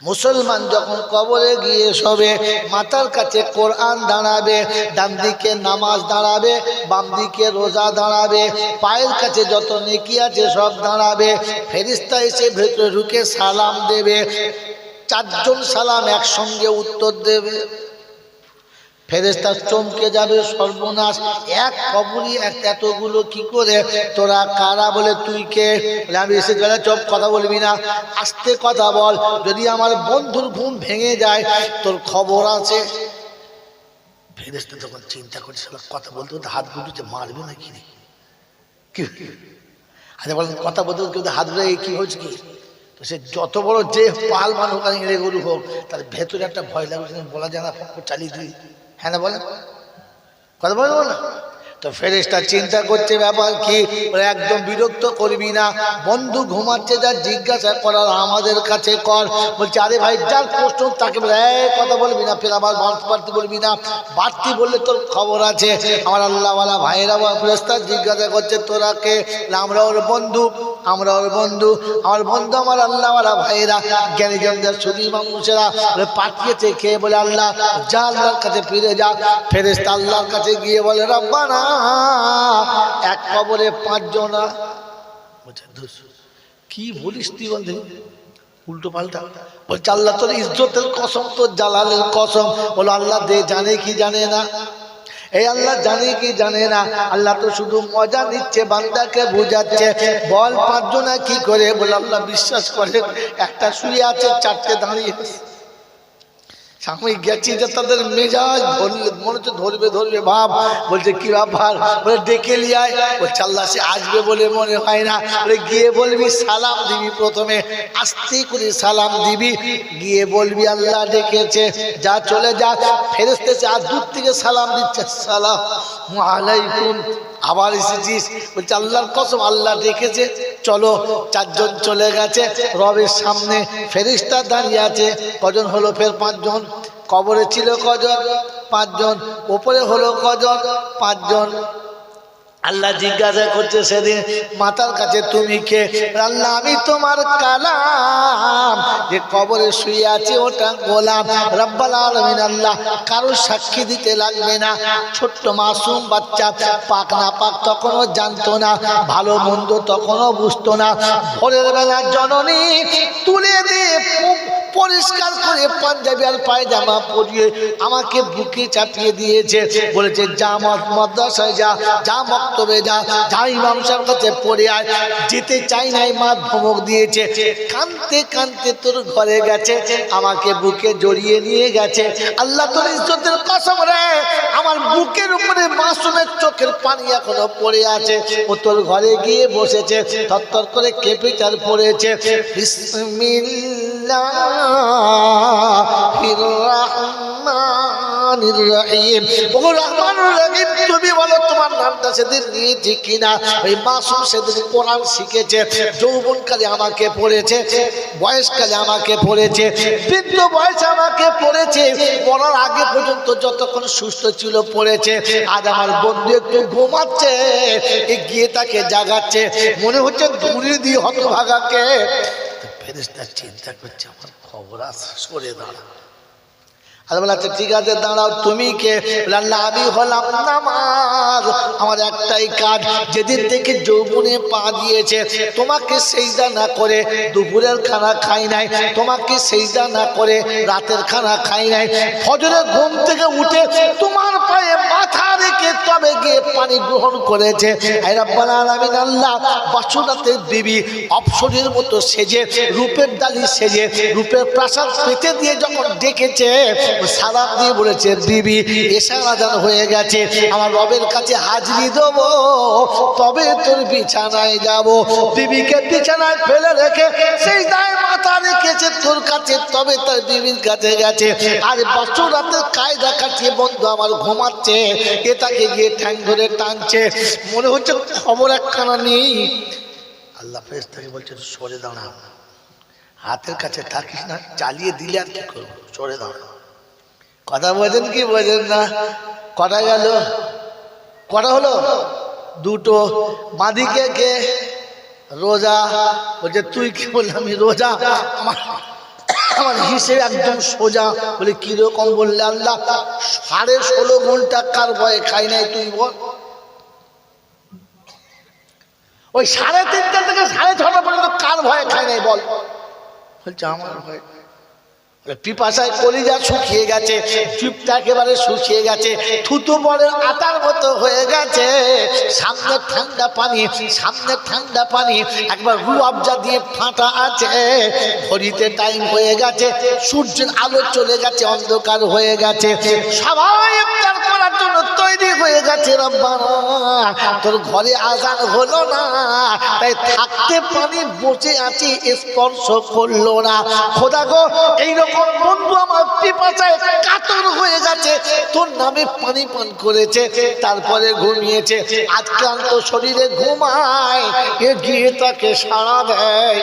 মুসলমান যখন কবরে গিয়ে শোবে মাথার কাছে কোরআন দাঁড়াবে, ডান দিকে নামাজ দাঁড়াবে, বাম দিকে রোজা দাঁড়াবে, পায়ের কাছে যত নেকি আছে সব দাঁড়াবে। ফেরেশতা এসে ভেতরে ঢুকে সালাম দেবে, চারজন সালাম একসঙ্গে উত্তর দেবে। ফেরেশতা চমকে যাবে, সর্বনাশ, এক কবরই এতগুলো কি করে, তোরা কারা? বলে তুই কে? আমি এসে গেলে চপ, কথা বলবি না, আস্তে কথা বল, যদি আমার বন্ধুর ঘুম ভেঙে যায় তোর খবর আছে। ফেরেশতা তখন চিন্তা করছে, কথা বলতে বলতে হাত গুটিতে মারবে নাকি, কি আচ্ছা বলেন, কথা বলতে বলতে হাত গুলো কি হয়েছে কি? তো সে যত বড় যে পাল মানুষ হোক, এড়ে গরু হোক, তার ভেতরে একটা ভয় লাগছে, বলা যায় না, চালিয়ে দিই। হ্যাঁ না বলেন, কথা বলবো না? তো ফেরেশতা চিন্তা করছে ব্যাপার কি, একদম বিরক্ত করবি না, বন্ধু ঘুমাচ্ছে, যা জিজ্ঞাসা করার আমাদের কাছে কর। বলছে আরে ভাই, যার প্রশ্ন তাকে বলে কথা বলবি না, ফের আবার বাড়তি বলবি না, বাড়তি বললে তোর খবর আছে। আমার আল্লাহওয়ালা ভাইরা ফেরেশতা জিজ্ঞাসা করছে তোরা কে? আমরা ওর বন্ধু, আমরা ওর বন্ধু, আমার বন্ধু আমার আল্লাহওয়ালা ভাইরা, জ্ঞানীজনদের সুধী মানুষেরা পাঠিয়েছে কে? বলে আল্লাহ। যা আল্লাহর কাছে ফিরে যা। ফেরেশতা আল্লাহর কাছে গিয়ে বলে রব্বানা, এক কবরে 5 জনা। কি বলিস তুই বন্ধু, উল্টো পাল্টা বলছে আল্লাহ তোর ইজ্জতের কসম, তোর জালালের কসম। বলো আল্লাহ দে, জানে কি জানে না? এই আল্লাহ জানে কি জানে না? আল্লাহ তো শুধু মজা নিচ্ছে, বান্দাকে বুঝাচ্ছে। বল 5 জনা কি করে? বলে আল্লাহ বিশ্বাস করে, একটা শুয়ে আছে, 4টে দাঁড়িয়ে আছে। সামনে গেছি যে তাদের মেজাজ মনে হচ্ছে ধরবে ভাব। বলছে কি ব্যাপার? বলে ডেকে লিয়ায়। বলছে আল্লাহ সে আসবে বলে মনে হয় না। বলে গিয়ে বলবি, সালাম দিবি, প্রথমে আস্তে করে সালাম দিবি, গিয়ে বলবি আল্লাহ ডেকেছে, যা চলে যা। ফেরেশতা এসে আর দূর থেকে সালাম দিচ্ছে, আসসালামু আলাইকুম, আবার এসেছিস? বলছে আল্লাহর কসম আল্লাহ ডেকেছে, চলো। 4 জন চলে গেছে, রবের সামনে ফেরেশতা দাঁড়িয়ে আছে। কজন হলো? ফের 5 জন। কবরে ছিল কজন? 5 জন। উপরে হলো কজন? 5 জন। আল্লাহ জিজ্ঞাসা করছে সেদিন মাথার কাছে তুমি কে? আল্লাহ আমি তোমার কালাম, যে কবরে শুয়ে আছে ওটা গোলাম। রব্বুল আলামিন আল্লাহ কারো সাক্ষী দিতে লাগবে না। ছোট্ট মাসুম বাচ্চা, পাক না পাক তখনও জানতো না, ভালো মন্দ তখনও বুঝতো না। ভোরের বেলা জননী তুলে দিয়ে পরিষ্কার করে পাঞ্জাবি আর পায়জামা পরিয়ে আমাকে বুকে চাপিয়ে দিয়েছে। বলেছে যা মাদ্রাসায় যা, যা মক্তবে যা, যা ইমাম সাহেবের কাছে পড়ে আয়। যেতে চাই নাই, মা ধমক দিয়েছে। কাঁদতে কাঁদতে তোর ঘরে গেছে, আমাকে বুকে জড়িয়ে নিয়ে গেছে। আল্লাহ তোর ইজ্জতের কসম রে, আমার বুকের উপরে মাসুমের চোখের পানি এখনো পড়ে আছে। ও তোর ঘরে গিয়ে বসেছে, থরথর করে কেঁপে চার পড়েছে। বিসমিল্লাহির রহমানির রহিম। ও রহমানুর রহিম, তুমি বলো তোমার নামটা সেদিন নিয়েছি কিনা? ওই মাসুম সেদিন কোরআন শিখেছে, যৌবনকালে আমাকে পড়েছে, বয়সকালে আমাকে পড়েছে, বৃদ্ধ বয়সে আমাকে পড়েছে, পড়ার আগে পর্যন্ত যতক্ষণ সুস্থ ছিল পড়েছে। আজ আমার বন্ধু একটু ঘুমাচ্ছে, গিয়ে তাকে জাগাচ্ছে, মনে হচ্ছে দূরে দিয়ে হতভাগাকে। ফেরেশতা চিন্তা করছে আমার খবর আছে, সরে দাঁড়া। আল্লাহ বলে আচ্ছা ঠিক আছে দাঁড়াও, তুমি কে? আল্লাহ আমি হলাম নামাজ, আমার একটাই কাজ। যেদিন থেকে যৌবনে পা দিয়েছে, তোমাকে সেজদা না করে দুপুরের খানা খাই নাই, তোমাকে সেজদা না করে রাতের খানা খাই নাই। ফজরের ঘুম থেকে উঠে তোমার পায়ে মাথা রেখে তবে গিয়ে পানি গ্রহণ করেছে। আয় রব্বুল আলামিন আল্লাহ বাসুরাতের বিবি অপসরের মতো সেজে, রূপের ডালি সেজে, রূপের প্রাসাদ পেতে দিয়ে যখন ডেকেছে, সালাম দিয়ে বলেছে বিবি এশার আযান হয়ে গেছে, আমার রবের কাছে হাজিরি দেব, তবে তোর বিছানায় যাব। বিবিকে বিছানায় ফেলে রেখে সেই দায় মাথা রেখেছে তোর কাছে, তবে তার বিবির কাছে গেছে। আর বছর রাতের কায়দা কাটিয়ে বন্ধু আমার ঘুমাচ্ছে, এ তাকে গিয়ে ঠ্যাং ধরে টানছে, মনে হচ্ছে খবর একখানা নেই। আল্লাহ ফেরেশতাকে বলছে সরে দাঁড়া, হাতের কাছে থাকিস না, চালিয়ে দিলে আর কি করবো, সরে দাঁড়া। কথা বোঝেন কি বোঝেন না? কটা গেল? কটা হলো? 2টো। বাঁদিকে কে? রোজা। বলছে তুই কি? বললাম আমি রোজা। আমার হিসেব একদম সোজা। বলে কিরকম? বললে আল্লাহ 16.5 ঘন্টা কার ভয়ে খাই নাই তুই বল? ওই 3:30 থেকে 6:30 পর্যন্ত কার ভয়ে খাই নাই বল? বলছে আমার ভয়। পিপাসায় কলিজা শুকিয়ে গেছে, চুপটা একেবারে শুকিয়ে গেছে, থুতু বড় আটার মতো হয়ে গেছে। সামনে ঠান্ডা পানি, সামনে ঠান্ডা পানি, একবার রুয়াবজা দিয়ে ফাটা আছে। ঘড়িতে টাইম হয়ে গেছে, সূর্যের আলো চলে গেছে, অন্ধকার হয়ে গেছে। সবাই ইফতার করার জন্য তৈরি হয়ে গেছে। রব্বানা, তোর ঘরে আজান হলো না, তাই থাকতে পানি বসে আছি, স্পর্শ করলো না। খোদা গো, এইরকম বন্ধু আমার পিপাসায় কাতর হয়ে গেছে, তোর নামে পানি পান করেছে, তারপরে ঘুমিয়েছে। আজ ক্লান্ত শরীরে ঘুমায়, এ গিয়ে তাকে সাড়া দেয়।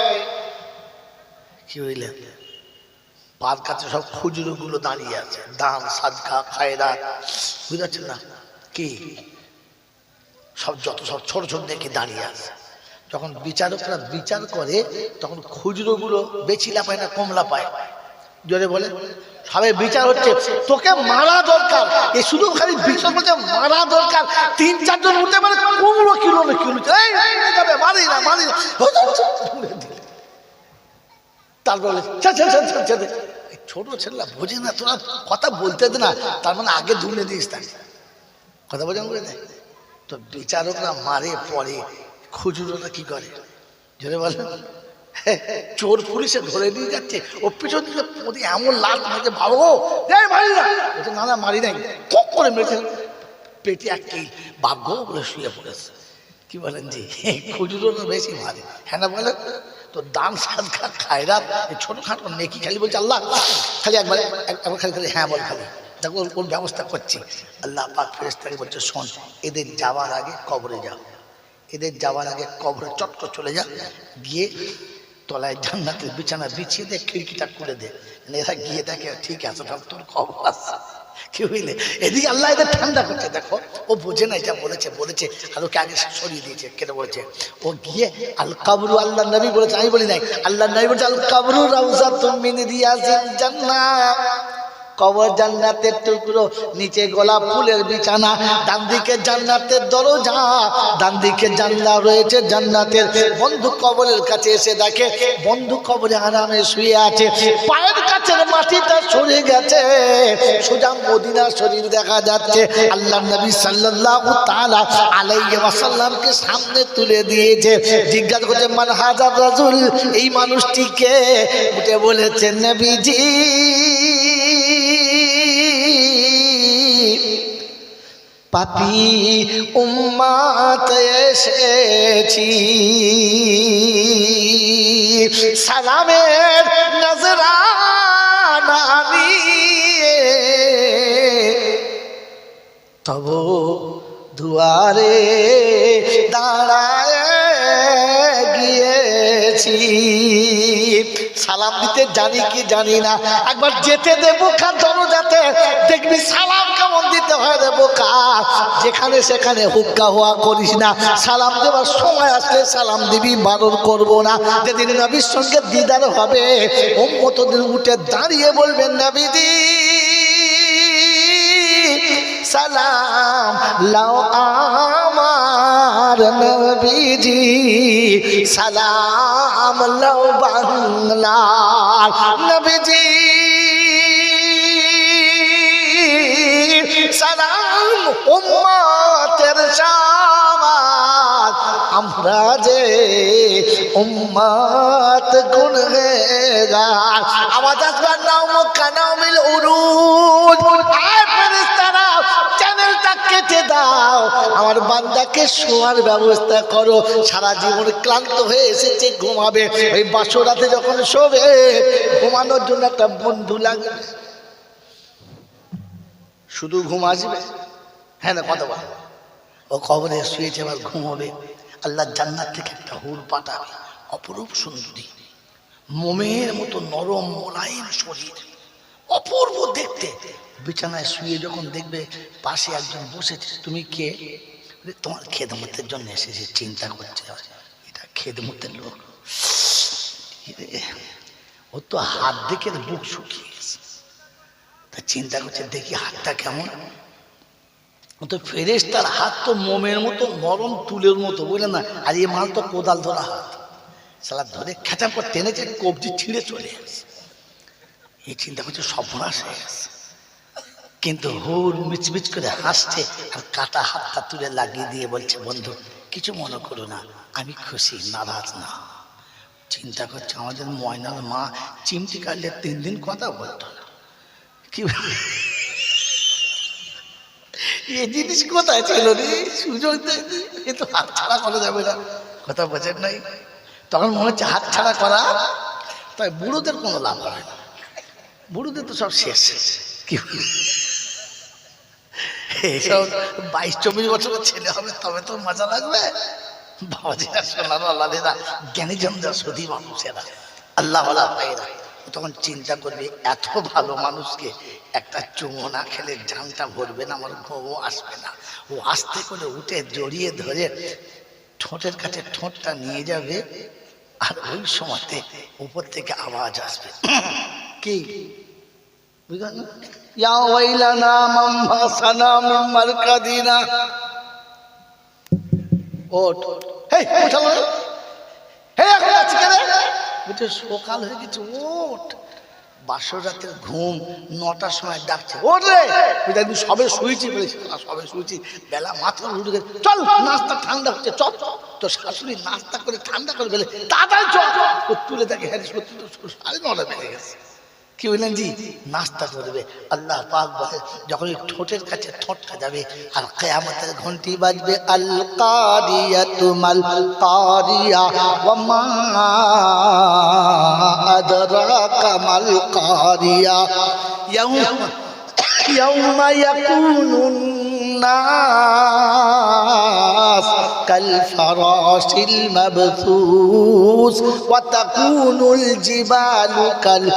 কি হইলেন? পার কাছে সব খুচরো গুলো দাঁড়িয়ে আছে, দান সাদকা খায়রাত, বুঝাচ্ছেন না কি? সব যত সব ছোট ছোট দেখে দাঁড়িয়ে আছে। যখন বিচারকরা বিচার করে তখন খুচরো গুলো বেচিলা পায় না কমলা পায়। জোরে বলে সবাই বিচার হচ্ছে, তোকে মারা দরকার। এই শুধু খালি বিচার করতে মারা দরকার। 3-4 জন উঠতে পারে, কুমড়ো কিলো না কিলো, মারি না মারি না। তারপর ছোট ছেলেরা বোঝে না, তোরা কথা বলতে দে না, তার মানে আগে ধুলে দিস তাকে, কথা বোঝান করে দেয়। তো বিচারকরা মারে পরে, খুচরোটা কি করে? জোরে বলে চোর পুলিশে ধরে নিয়ে যাচ্ছে, ও পিছন দিকে পদে এমন লাল মারছে, ভাবো মারি না, না না মারি নাই, খুব করে মেরেছে পেটে একই, ভাগ্য বলে শুয়ে পড়েছে। কি বলেন জি? খুচরোটা বেশি মারে, হ্যাঁ না বলেন? তো দান সাদকা খায়রাত ছোটখাটো নেকি খালি বলছে আল্লাহ, খালি একবার খালি খালি হ্যাঁ বল, খালি দেখো ওর ব্যবস্থা করছি। আল্লাহ পাক ফেরেশতাকে বলছে, শোন, এদের যাওয়ার আগে কবরে যাও, এদের যাওয়ার আগে কবরে চট্ট চলে যা, গিয়ে তলায় জান্নাতের বিছানা বিছিয়ে দে, খিড়কিটা খুলে দে, এরা গিয়ে দেখে ঠিক আছে, তোর খবর আছে। কি বুঝলে? এদিকে আল্লাহ এদের ঠান্ডা করছে। দেখো ও বোঝে না, যা বলেছে বলেছে, আলোকে আগে সরিয়ে দিয়েছে। কেটে বলেছে ও গিয়ে আল কাবরু, আল্লাহ নবী বলেছে, আমি বলি নাই, আল্লাহ নবী বলেছে আল কাবরু রাউযাতুম মিন রিয়াজিল জান্নাহ, কবর জান্নাতের টুকরো, নিচে গোলাপ ফুলের বিছানা, ডান দিকে জান্নাতের দরজা, ডান দিকে জানলা রয়েছে জান্নাতের। বন্ধু কবরের কাছে এসে দেখে বন্ধু কবরে আরামে শুয়ে আছে, পায়ের কাছের মাটিটা সরে গেছে, সোজা মদিনা শরীফ দেখা যাচ্ছে। আল্লাহ নবী সাল্লাল্লাহু তাআলা আলাইহি ওয়াসাল্লামকে সামনে তুলে দিয়েছে। জিজ্ঞাসা করছে মান হাযার রাজুল, এই মানুষটিকে? উঠে বলেছেন নবীজি পাপী উম্মত এসেছি, সালামের নজরানা নিয়ে, তবু দুয়ারে দাঁড়ায় গিয়েছি। সালাম দিতে জানি কি জানি না, একবার যেতে দেবো খা দরজাতে, দেখবি সালাম কেমন দিতে হয় রে বোকা। যেখানে সেখানে হুক্কা হওয়া করিস না, সালাম দেওয়ার সময় আসলে সালাম দিবি, বারণ করবো না। যেদিন নবীর সঙ্গে দিদার হবে, উম্মতদের উঠে দাঁড়িয়ে বলবেন নবীজি সালাম লাও আমার নবীজি, সালাম লাও বাংলার নবীজি, সালাম উম্মতের শামাত, আমরা যে উম্মত গুনহগার। আওয়াজ আসবে নাম কানামিল উরুজ, আয় ফেরেশতারা চ্যানেলটা কেটে দাও, আমার বান্দাকে শোয়ার ব্যবস্থা করো। সারা জীবন ক্লান্ত হয়ে এসেছে, ঘুমাবে, ওই বাসরাতে যখন শোবে ঘুমানোর জন্য একটা বন্ধু লাগবে, শুধু ঘুম আসবে, হ্যাঁ না কথা বল। ও কবরে শুয়েছে, আবার ঘুমাবে। আল্লাহ জান্নাত থেকে একটা হুর পাঠাবে, অপরূপ সুন্দরী, মোমের মতো নরম মোলায়েম শরীর, অপূর্ব দেখতে। বিছানায় শুয়ে যখন দেখবে পাশে একজন বসেছে, তুমি কে? তোমার খেদমতের জন্য এসেছি। চিন্তা করছে এটা খেদমতের লোক। ও ও তো হাত দেখে বুক শুকিয়ে গেছে, তা চিন্তা করছে দেখি হাতটা কেমন। ও তো ফেরেশতার হাত তো মোমের মতো নরম, তুলের মতো, বুঝলেন না। আর এই মাল তো কোদাল ধরা হাত, সালা ধরে খেঁচা করে টেনেছে, কবজি ছিঁড়ে চলে গেছে। এই চিন্তা করছে সর্বনাশ হয়ে গেছে, কিন্তু হুর মিচমিচ করে হাসছে আর কাটা হাতটা তুলে লাগিয়ে দিয়ে বলছে, বন্ধু কিছু মনে করো না, আমি খুশি, নারাজ না। চিন্তা করছে আমাদের ময়নার মা চিমটি কাটলে 3 দিন কথা বলতো না, কি এই জিনিস কোথায় ছিল রে, সুযোগ দেয়নি, এ তো হাত ছাড়া করা যাবে না, কথা বোঝেন নাই। তখন মনে হচ্ছে হাত ছাড়া করা, তাই বুড়োদের কোনো লাভ হবে না, বুড়োদের তো সব শেষ। কি এইসব 22-24 বছরের ছেলে হবে, তবে তো মজা লাগবে। বাবাজিরা, সোনার আল্লাহেরা, জ্ঞানীজন, সতী মানুষেরা, আল্লাহওয়ালা ভাইরা, তখন চিন্তা করবে এত ভালো মানুষকে একটা চুমো না খেলে জানটা ভরবে না, আমার ঘুমও আসবে না। ও আস্তে করে উঠে জড়িয়ে ধরে ঠোঁটের কাছে ঠোঁটটা নিয়ে যাবে, আর ওই সময়তে উপর থেকে আওয়াজ আসবে, কি বুঝলেন না, ইয়া ওয়াইলানা মান ভাসানা মিন মারকাদিনা, ওঠ, হেই উঠালো, হেই এখন আজকে রে, বুঝতে সকাল হয়ে গেছে, ওঠ, 12 রাতের ঘুম 9টার সময় ডাকছে, ওঠ রে, বুঝতে একদিন সবে শুয়েছি, বলে সবে শুয়েছি, বেলা মাথা উঠে গেছে, চল নাস্তা ঠান্ডা হচ্ছে, চল। তো শাশুড়ি নাস্তা করে ঠান্ডা করে বলে তাড়াতাড়ি চল, ও তুলে দেখে হ্যাঁ সত্যি তো 9:30 বেজে গেছে। কি বললেন জি, নাস্তা করবে। আল্লাহ পাক বলে যখন ঠোঁটের কাছে ঠোঁটটা যাবে আর কিয়ামতের ঘন্টি বাজবে, আল কারিয়াতু মাল কারিয়া ওয়া মা আদরাকা মাল কারিয়া, ইয়াউমা ইয়াকুনুন নাস কাল ফারাশিল মাবথুস ওয়া তাকুনুল জিবালু কাল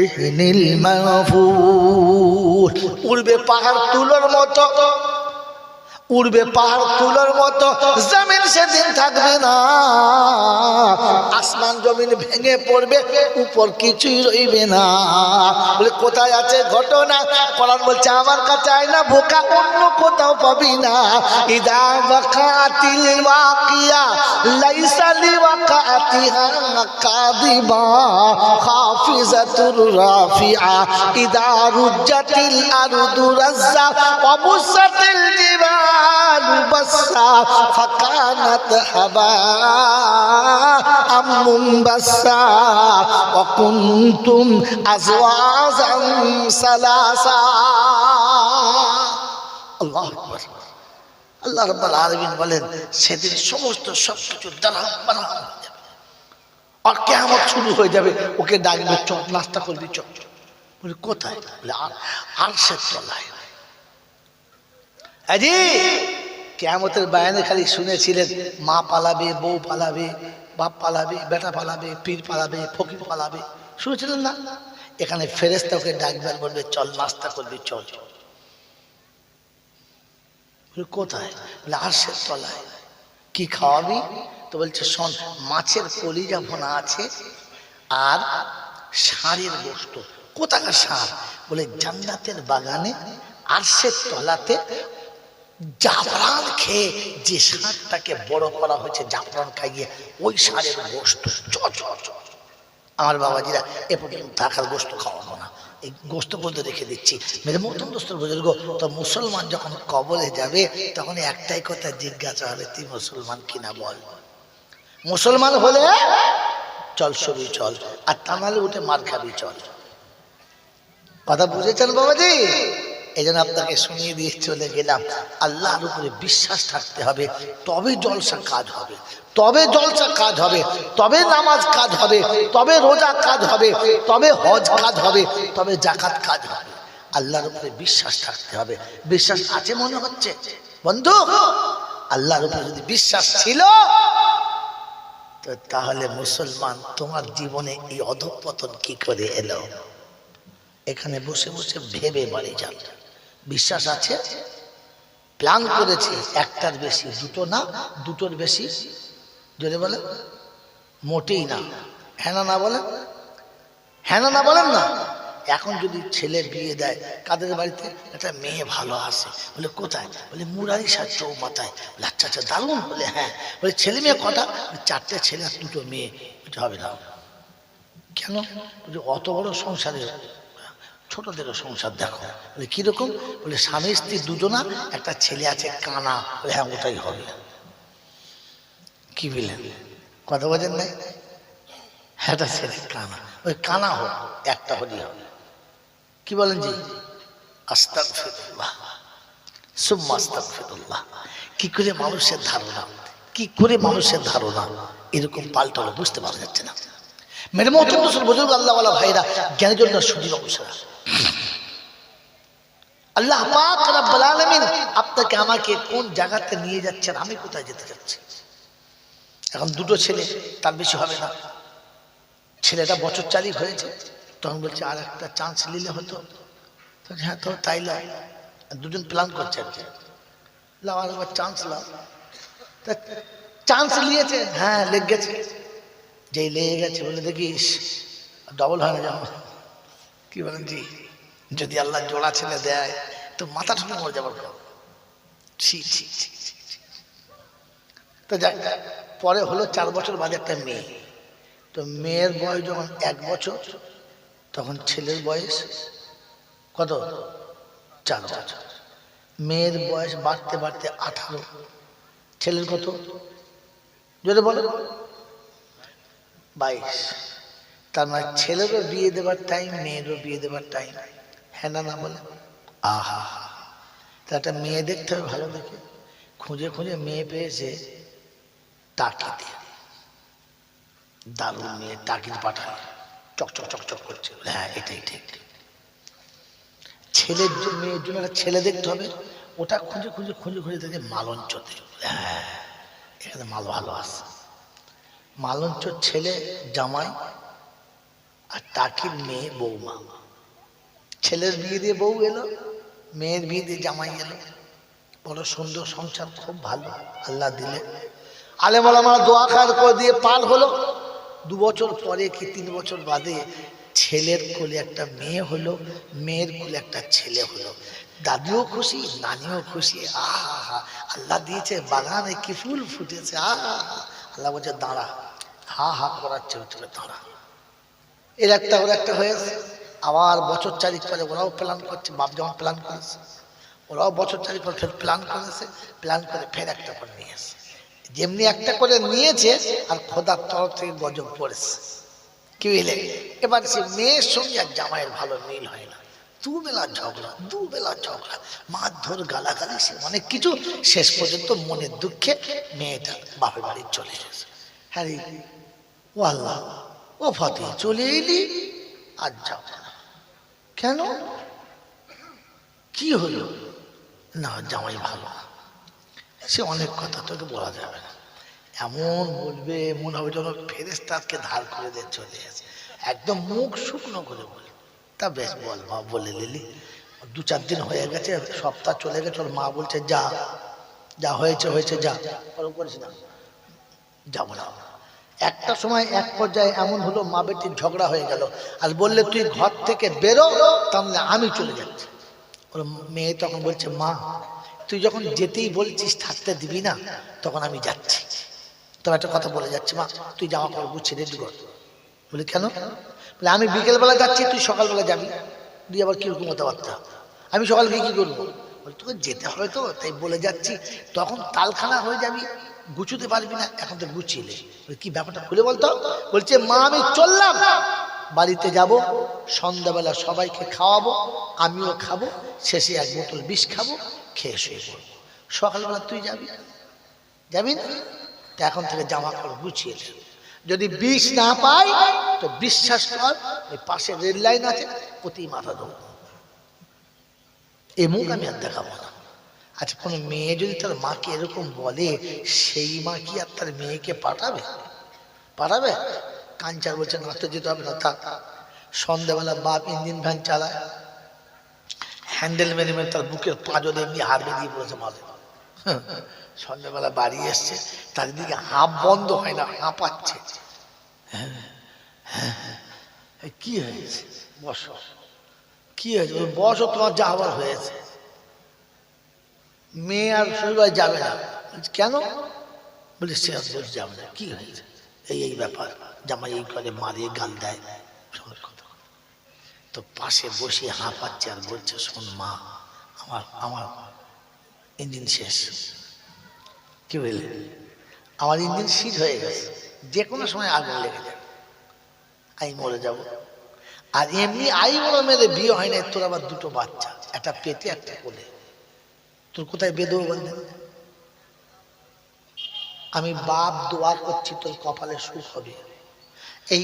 ইহনিল মানফুর, উড়বে পাহাড় তুলোর মতো, উড়বে পাহাড় তুলোর মতো, জমিন সেদিন থাকবে না, আসমান জমিন ভেঙে পড়বে, উপর কিছুই রইবে না। বলে কোথায় আছে ঘটনা? কোরআন বলছে আমার কাছে আয় না বোকা, অন্য কোথাও পাবি না। ইদা ওয়াকাতিল ওয়াকিয়া লাইসা লিওয়াকাতিহা কাযিবা খাফিজাতুর রাফিআ, ইদা রুজ্জাতিল আরদু রাজ্জা ওয়া বুসাতিল জিবালু বাসসা ফাকানাত হাবাআম মুনবাসসা ওয়া কুনতুম আজওয়াজান সালাসা। আল্লাহু আকবার। আল্লাহ রাব্বুল আলামিন বলেন সেদিন সমস্ত সবকিছু দাঁড়ানো হয়ে যাবে আর কিয়ামত শুরু হয়ে যাবে। ওকে ডাকবে, চল নাস্তা করবি, চল। বলে কোথায়? বলে আরশের তলায়। আজি কিয়ামতের বায়ানে খালি শুনেছিলেন মা পালাবে, বউ পালাবে, বাপ পালাবে, বেটা পালাবে, পীর পালাবে, ফকির পালাবে, শুনেছিলেন না? এখানে ফেরেশতা ওকে ডাকবে, বলবে চল নাস্তা করবি, চল। কোথায়? বলে আরশের তলায়। কি খাওয়াবি? তো বলছে শোন, মাছের কলিজা ভোনা আছে আর ষাঁড়ের গোশত। কোথাকার ষাঁড়? বলে জান্নাতের বাগানে আরশের তলাতে জাফরান খেয়ে যে ষাঁড়টাকে বড় করা হয়েছে, জাফরান খাইয়ে ওই ষাঁড়ের গোশত। আমার বাবাজিরা এ পর্যন্ত থাকার গোশত খাওয়াবো না, এই গোশত পর্যন্ত রেখে দিচ্ছি। মেরে মতন দোস্তর বুজুর্গ, তো মুসলমান যখন কবরে যাবে তখন একটাই কথা জিজ্ঞাসা হবে, তুই মুসলমান কিনা বল। মুসলমান হলে চল ছবি চল, আর তা নাহলে উঠে মার খাবি চল। কথা বুঝেছেন বাবাজি? এই জন্য আপনাকে শুনিয়ে দিয়ে চলে গেলাম। আল্লাহর উপরে বিশ্বাস থাকতে হবে, তবে জলসা কাজ হবে, তবে জলসা কাজ হবে, তবে নামাজ কাজ হবে, তবে রোজা কাজ হবে, তবে হজ কাজ হবে, তবে জাকাত কাজ হবে। আল্লাহর উপরে বিশ্বাস থাকতে হবে। বিশ্বাস আছে মনে হচ্ছে বন্ধু? আল্লাহর উপরে যদি বিশ্বাস ছিল তো তাহলে মুসলমান তোমার জীবনে এই অধঃপতন কি করে এলো? এখানে বসে বসে ভেবে বাড়ি যান। বিশ্বাস আছে, প্ল্যান করেছি, একটার বেশি, দুটো না, দুটোর বেশি, জোরে বলে মোটেই না, হ্যাঁ না বলে হ্যাঁ না বলেন না? এখন যদি ছেলে বিয়ে দেয় কাদের বাড়িতে, একটা মেয়ে ভালো আসে, বলে কোথায়, বলে মুরারি সার চৌমাথায়। বলে আচ্ছা আচ্ছা দারুণ। বলে হ্যাঁ। বলে ছেলে মেয়ে কটা? 4টে ছেলে আর 2টো মেয়ে। হবে না। কেন? অত বড় সংসারে ছোটদেরও সংসার দেখো। বলে কিরকম? বলে স্বামী স্ত্রী দুজনা, একটা ছেলে আছে কানা। বলে হ্যাঁ ওটাই হবে। কি বললেন? কথা বোঝেন নাই? একটা ছেলে কানা, ওই কানা হোক, একটা হলেই হবে। কি বলেন জি? আস্তাগফিরুল্লাহ সুম্মা আস্তাগফিরুল্লাহ। কি করে মানুষের ধারণা, কি করে মানুষের ধারণা এরকম পাল্টালো বুঝতে পারা যাচ্ছে না। মেরে মোহতরম রাসূল বুজুর্গ আল্লাহওয়ালা ভাইরা, জ্ঞানের জন্য সুদী অবসরা, আল্লাহ পাক রব্বুল আলামিন আপনাকে আমাকে কোন জায়গাতে নিয়ে যাচ্ছেন, আমি কোথায় যেতে যাচ্ছি। এখন 2টো ছেলে, তার বেশি হবে না। ছেলেটা বছর 4 হয়েছে, তখন বলছে আর একটা চান্স নিলে হতো। হ্যাঁ তো তাই লয়, দুজন প্ল্যান করছে আর কি, লাও আর একবার চান্স লাও। চান্স নিয়েছে, হ্যাঁ লেগে গেছে। যেই লেগে গেছে বলে দেখিস ডবল হয় না যেমন। কি বলেন জি? যদি আল্লাহ জোড়া ছেলে দেয় তো মাথা ঠুকে মরে যাবার। তো যাক, পরে হলো 4 বছর বাদে একটা মেয়ে। তো মেয়ের বয়স যখন 1 বছর, তখন ছেলের বয়স কত? 4 বছর। মেয়ের বয়স বাড়তে বাড়তে 18, ছেলের কত? যদি বলো 22। তার মানে ছেলেরও বিয়ে দেবার টাইম, মেয়েরও বিয়ে দেবার টাইম। হ্যাঁ না বলে? আহা, তা একটা মেয়ে দেখতে হবে ভালো দেখে। খুঁজে খুঁজে মেয়ে পেয়েছে টাকি দিয়ে, দারুণ মেয়ে, টাকির পাঠায়, চকচক চকচক করছে। হ্যাঁ এটাই ঠিক। ছেলের মেয়ের জন্য একটা ছেলে দেখতে হবে, ওটা খুঁজে খুঁজে খুঁজে খুঁজে দেখে মালঞ্চতে। হ্যাঁ এখানে মাল ভালো আছে। মালঞ্চর ছেলে জামাই আর টাকির মেয়ে বৌমা। ছেলের বিয়ে দিয়ে বউ এলো, মেয়ের বিয়ে দিয়ে জামাই এলো। বড় সুন্দর সংসার, খুব ভালো আল্লাহ দিলে। আলেম ওলামা দোয়া খায়ের করে দিয়ে পার হলো। 2 বছর পরে কি 3 বছর বাদে ছেলের কোলে একটা মেয়ে হলো, মেয়ের কোলে একটা ছেলে হলো। দাদিও খুশি, নানিও খুশি। আহা, আল্লাহ দিয়েছে বাগানে কি ফুল ফুটেছে। আহা, আল্লাহ বলছে দাঁড়া, হা হা করাচ্ছে চলে দাঁড়া। এর একটা ওর একটা হয়েছে। আবার বছর 4 পরে ওরাও প্ল্যান করছে, বাপ যেমন প্ল্যান করেছে, ওরাও বছর 4 পর ফের প্ল্যান করেছে। প্ল্যান করে ফের একটা করে নিয়ে আসে। যেমনি একটা করে নিয়েছে আর খোদার তরফ থেকে গজব পড়েছে। কি বুঝলে? এবার সে মেয়ের সঙ্গে আর জামাইয়ের ভালো মিল হয় না। 2 বেলা ঝগড়া, 2 বেলা ঝগড়া, মারধর, গালাগালি, সে অনেক কিছু। শেষ পর্যন্ত মনের দুঃখে মেয়েটা বাপের বাড়ি চলে গেছে। হ্যাঁ ও আল্লাহ, ও ফতে চলে এলি, আর যাও না। কেন? কি হলো? না জামাই ভালো না। সে অনেক কথা তোকে বলা যাবে না। এমন বলবে মনে হবে যেন ফেরেশতাকে ধার করে দিয়ে চলে আসে, একদম মুখ শুকনো করে বলে। তা বেশ বল মা, বলে নিলি। 2-4 দিন হয়ে গেছে, সপ্তাহ চলে গেছে, ওর মা বলছে যা যা হয়েছে হয়েছে, যা ওরকম করিস না, যাবো না। একটা সময় এক পর্যায়ে এমন হলো, মা বেটির ঝগড়া হয়ে গেল, আর বললে তুই ঘর থেকে বেরো, তাহলে আমি চলে যাচ্ছি। ওর মেয়ে তখন বলছে মা তুই যখন যেতেই বলছিস থাকতে দিবি না, তখন আমি যাচ্ছি। তবে একটা কথা বলে যাচ্ছি মা, তুই জামা কাপড় গুছিয়ে রেডি কর। বলি কেন? বলে আমি বিকেলবেলা যাচ্ছি, তুই সকালবেলা যাবি। তুই আবার কিরকম কথাবার্তা? আমি সকাল গিয়ে কি করবো? বলি তোকে যেতে হবে তো, তাই বলে যাচ্ছি। তখন তালখানা হয়ে যাবি, গুছোতে পারবি না, এখন তো গুছিয়ে। কি ব্যাপারটা খুলে বলতো? বলছে মা আমি চললাম, বাড়িতে যাব, সন্ধ্যাবেলা সবাইকে খাওয়াবো, আমিও খাবো, শেষে 1 বোতল বিষ খাবো, খেয়ে শুয়ে পড়বো। সকালবেলা তুই যাবি, যাবি না? তা এখন থেকে জামা কাপড় গুছিয়ে নে। যদি বিষ না পাই তো বিশ্বাস কর, ওই পাশে রেল লাইন আছে, প্রতি মাথা দেবো। এ মুখ আমি আর দেখাবো না। আচ্ছা কোনো মেয়ে যদি তার মাকে এরকম বলে, সেই মা কি আর তার মেয়েকে পাঠাবে? পাঠাবে? কাঞ্চার বলছে না তো যেতে হবে না, থাক। সন্ধ্যাবেলা বাপ ইঞ্জিন ভ্যান চালায়, হ্যান্ডেল মেরে মেরে তার বুকের পাঁজরে এমনি হাড় বেরিয়ে পড়েছে মাঝে। সন্ধ্যাবেলা বাড়ি এসছে, চারিদিকে হাঁপ বন্ধ হয় না, হাঁপাচ্ছে। কি হয়েছে? বসো। কি হয়েছে? বসো, তোমার যা হবার হয়েছে। মেয়ে আর শ্বশুরবাড়ি যাবে না। কেন? বলে সে বলছে যাবে না। কি হয়েছে? এই ব্যাপার, জামাই এই করে, মারে, গাল দেয়। তো পাশে বসে হাঁপাচ্ছে আর বলছে, শোন মা, আমার আমার ইঞ্জিন শেষ। কি বলে? আমার ইঞ্জিন সিজ হয়ে গেছে, যে কোনো সময় আগুন লেগে যাবে, আমি মরে যাব। আর এমনি আই বড় মেয়েদের বিয়ে হয় না, তোর আবার দুটো বাচ্চা, একটা পেটে একটা কোলে, তোর কোথায় বেঁধেও বললেন? আমি বাপ দোয়া করছি, তোর কপালে সুখ হবে। এই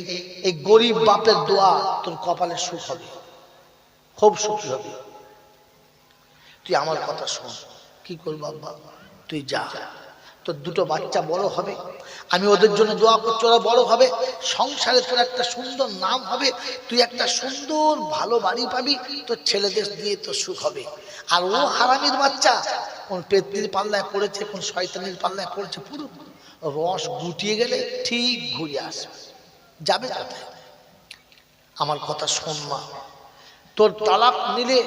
এই গরিব বাপের দোয়া, তোর কপালে সুখ হবে, খুব সুখী হবে। তুই আমার কথা শোন। কি করবো বাবা? তুই যা, তোর দুটো বাচ্চা বড় হবে, আমি ওদের জন্য দোয়া করছি, ওরা বড় হবে, সংসারে তোর একটা সুন্দর নাম হবে, তুই একটা সুন্দর ভালো বাড়ি পাবি, তোর ছেলেদের দিয়ে তোর সুখ হবে। আর ও হারামির বাচ্চা, কোন পেত্নির পাল্লায় পড়েছে, কোন শয়তানির পাল্লায় পড়েছে, পুরো রস গুটিয়ে গেলে ঠিক ঘুরে আসবে। যাবে কোথায়? আমার কথা শোন মা, তোর তালাক নিলে